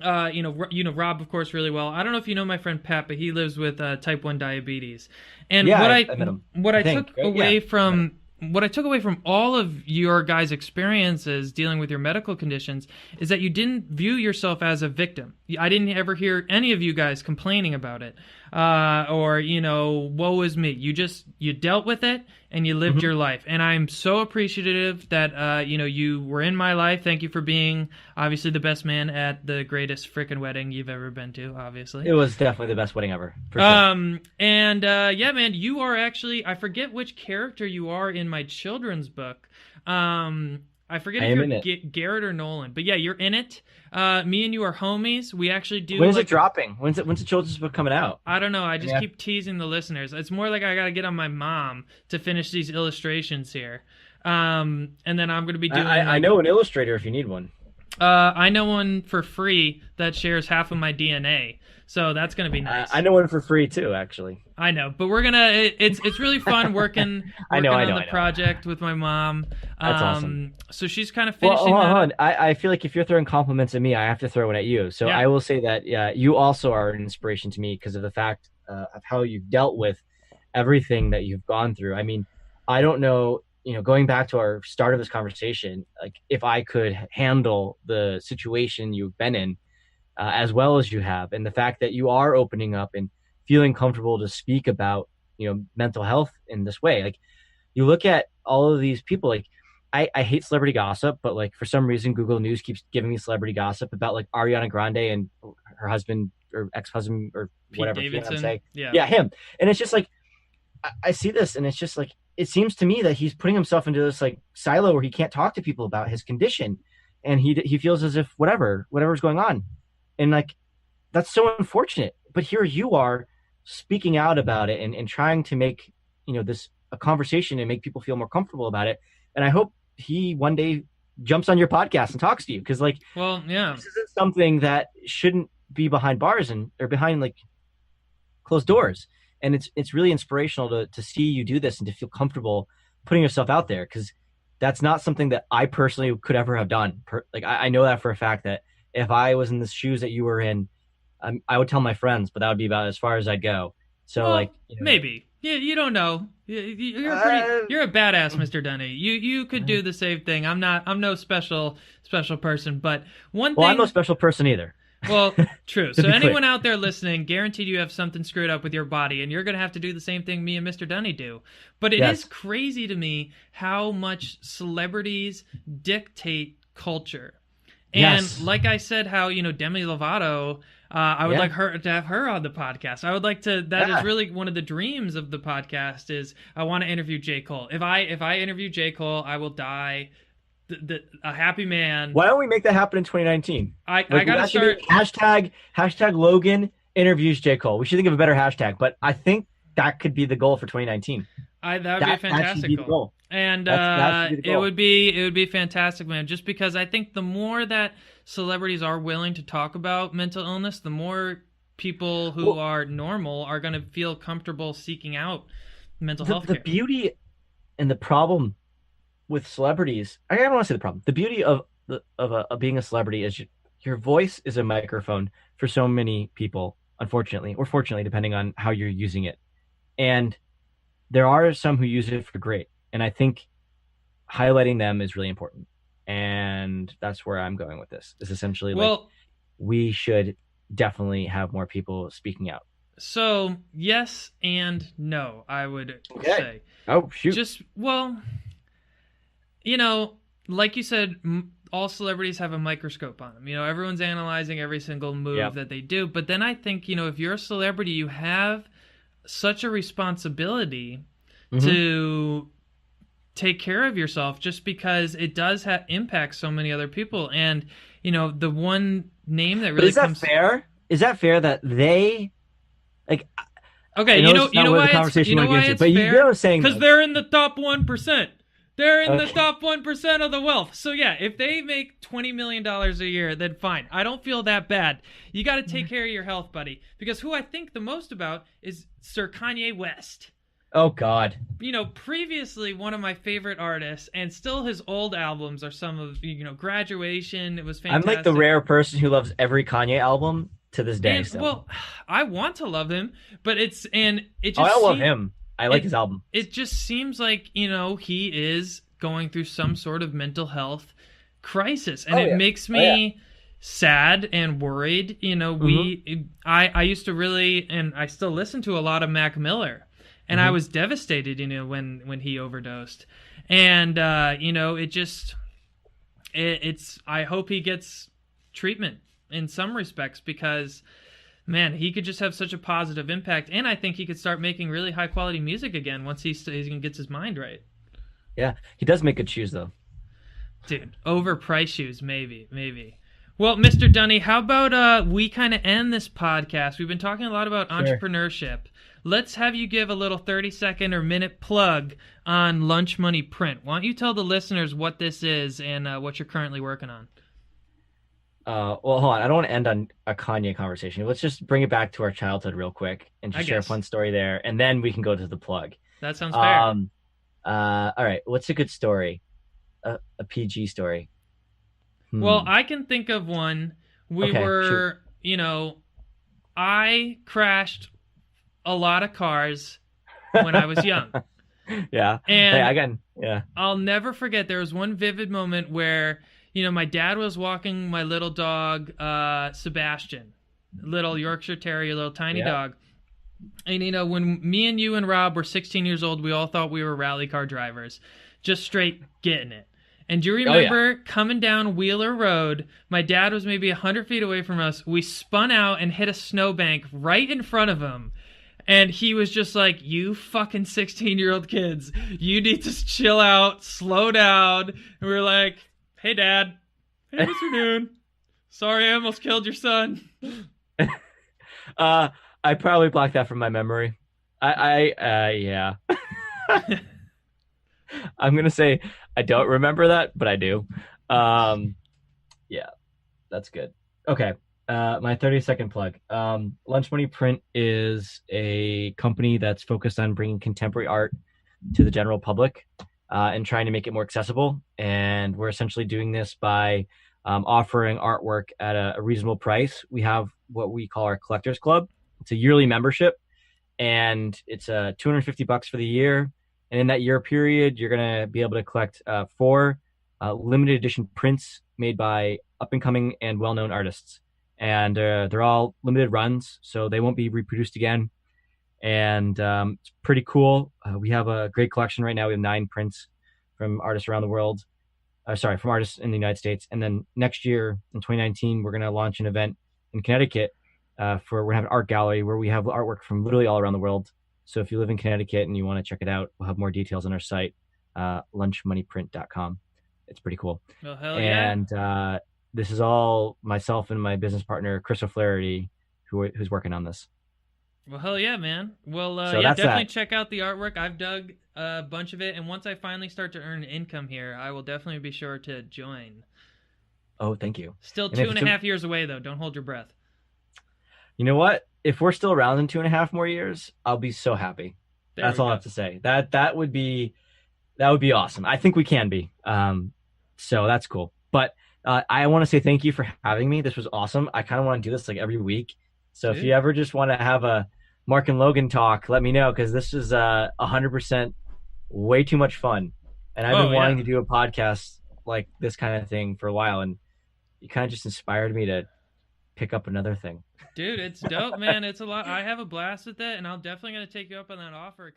Rob, of course, really well. I don't know if you know my friend Pat, but he lives with type 1 diabetes. And I met him. What I took away from all of your guys' experiences dealing with your medical conditions is that you didn't view yourself as a victim. I didn't ever hear any of you guys complaining about it, or woe is me. You dealt with it and you lived your life. And I'm so appreciative that you were in my life. Thank you for being obviously the best man at the greatest frickin' wedding you've ever been to. Obviously, it was definitely the best wedding ever. For sure. Yeah, man, you are actually, I forget which character you are in my children's book. I forget if you're Garrett or Nolan, but yeah, you're in it. Me and you are homies. We actually do. When is it dropping? When's the children's book coming out? I don't know. I just keep teasing the listeners. It's more like I got to get on my mom to finish these illustrations here. And then I'm going to be doing. I know an illustrator if you need one. I know one for free that shares half of my DNA. So that's going to be nice. I know one for free too, actually. I know, but we're going to, it's really fun working on the project with my mom. That's awesome. So she's kind of finishing hold on. I feel like if you're throwing compliments at me, I have to throw one at you. So I will say that, you also are an inspiration to me because of the fact of how you've dealt with everything that you've gone through. I mean, I don't know, going back to our start of this conversation, like if I could handle the situation you've been in, as well as you have, and the fact that you are opening up and feeling comfortable to speak about mental health in this way. Like you look at all of these people, like I hate celebrity gossip, but like for some reason Google News keeps giving me celebrity gossip about like Ariana Grande and her husband or ex-husband or Pete whatever Davidson. I'm saying. Yeah, him. And it's just like I see this and it's just like it seems to me that he's putting himself into this like silo where he can't talk to people about his condition, and he feels as if whatever's going on. And like, that's so unfortunate. But here you are speaking out about it and trying to make, this a conversation and make people feel more comfortable about it. And I hope he one day jumps on your podcast and talks to you, because like, Well, yeah. this isn't something that shouldn't be behind bars or behind like closed doors. And it's really inspirational to see you do this and to feel comfortable putting yourself out there, because that's not something that I personally could ever have done. Like I know that for a fact, that if I was in the shoes that you were in, I would tell my friends, but that would be about as far as I'd go. So Well, like, maybe. You don't know. You're a badass, Mr. Donne. You could do the same thing. I'm no special person, but one thing. I'm no special person either. Well, true. So anyone out there listening, guaranteed you have something screwed up with your body, and you're going to have to do the same thing me and Mr. Donne do. But it is crazy to me how much celebrities dictate culture. And like I said, how, Demi Lovato, I would like to have her on the podcast. I would like to, that is really one of the dreams of the podcast, is I want to interview J. Cole. If I interview J. Cole, I will die a happy man. Why don't we make that happen in 2019? I gotta start hashtag Logan interviews J. Cole. We should think of a better hashtag, but I think that could be the goal for 2019. That would be a fantastic goal. And it would be fantastic, man. Just because I think the more that celebrities are willing to talk about mental illness, the more people who are normal are going to feel comfortable seeking out mental health care. The beauty and the problem with celebrities, I don't want to say the problem. The beauty of being a celebrity is your voice is a microphone for so many people, unfortunately, or fortunately, depending on how you're using it. And there are some who use it for great. And I think highlighting them is really important. And that's where I'm going with this. Is essentially we should definitely have more people speaking out. So yes and no, I would say. Oh, shoot. Like you said, all celebrities have a microscope on them. Everyone's analyzing every single move that they do. But then I think, if you're a celebrity, you have such a responsibility to take care of yourself, just because it does impact so many other people. And, the one name that really comes... fair? Is that fair that they... like? Okay, you know why it's fair? Because they're in the top 1%. They're in the top 1% of the wealth. So yeah, if they make $20 million a year, then fine. I don't feel that bad. You got to take care of your health, buddy. Because who I think the most about is Sir Kanye West. Oh, God. Previously one of my favorite artists, and still his old albums are some of, Graduation. It was fantastic. I'm like the rare person who loves every Kanye album to this day. Well, I want to love him, but I love him. I like his album. It just seems like, he is going through some sort of mental health crisis. And it makes me sad and worried. I used to really, and I still listen to a lot of Mac Miller. And I was devastated, when he overdosed. And, I hope he gets treatment in some respects, because... man, he could just have such a positive impact, and I think he could start making really high-quality music again once he gets his mind right. Yeah, he does make good shoes, though. Dude, overpriced shoes, maybe. Well, Mr. Donne, how about we kind of end this podcast? We've been talking a lot about entrepreneurship. Let's have you give a little 30-second or minute plug on Lunch Money Print. Why don't you tell the listeners what this is and what you're currently working on? Well, hold on. I don't want to end on a Kanye conversation. Let's just bring it back to our childhood real quick and just share a fun story there, and then we can go to the plug. That sounds fair. All right. What's a good story? A PG story. Well, I can think of one. I crashed a lot of cars when I was young. Yeah. And I'll never forget, there was one vivid moment where... my dad was walking my little dog, Sebastian, little Yorkshire Terrier, little tiny dog. And, when me and you and Rob were 16 years old, we all thought we were rally car drivers, just straight getting it. And do you remember coming down Wheeler Road? My dad was maybe 100 feet away from us. We spun out and hit a snowbank right in front of him. And he was just like, you fucking 16-year-old kids, you need to chill out, slow down. And we were like... hey, Dad. Hey, what's you doing? Sorry, I almost killed your son. I probably blocked that from my memory. Yeah. I'm gonna say I don't remember that, but I do. Yeah, that's good. Okay. My 30-second plug. Lunch Money Print is a company that's focused on bringing contemporary art to the general public and trying to make it more accessible. And we're essentially doing this by offering artwork at a reasonable price. We have what we call our Collectors Club. It's a yearly membership, and it's $250 for the year. And in that year period, you're going to be able to collect 4 limited edition prints made by up-and-coming and well-known artists. And they're all limited runs, so they won't be reproduced again. And it's pretty cool. We have a great collection right now. We have 9 prints from artists around the world. From artists in the United States. And then next year, in 2019, we're going to launch an event in Connecticut we're going to have an art gallery where we have artwork from literally all around the world. So if you live in Connecticut and you want to check it out, we'll have more details on our site, lunchmoneyprint.com. It's pretty cool. Well, hell yeah. And this is all myself and my business partner, Chris O'Flaherty, who's working on this. Well, hell yeah, man. Well, So yeah, that's definitely that. check out the artwork. I've dug a bunch of it, and once I finally start to earn income here, I will definitely be sure to join. Oh, thank you. Still And two if and it's a a- half years away, though. Don't hold your breath. You know what? If we're still around in 2.5 more years, I'll be so happy. There That's we all I go. have to say. That would be awesome. I think we can be. So that's cool. But I want to say thank you for having me. This was awesome. I kind of want to do this like every week. So if Dude. you ever just want to have a Mark and Logan talk, let me know, because this is 100% way too much fun. And I've been wanting to do a podcast like this kind of thing for a while, and you kind of just inspired me to pick up another thing. Dude, it's dope, man. It's a lot. I have a blast with it, and I'm definitely going to take you up on that offer.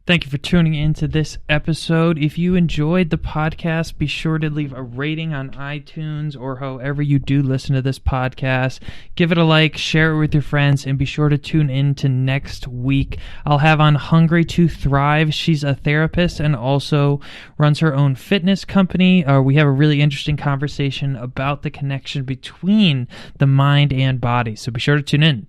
Thank you for tuning into this episode. If you enjoyed the podcast, be sure to leave a rating on iTunes or however you do listen to this podcast. Give it a like, share it with your friends, and be sure to tune in to next week. I'll have on Hungry to Thrive. She's a therapist and also runs her own fitness company. We have a really interesting conversation about the connection between the mind and body. So be sure to tune in.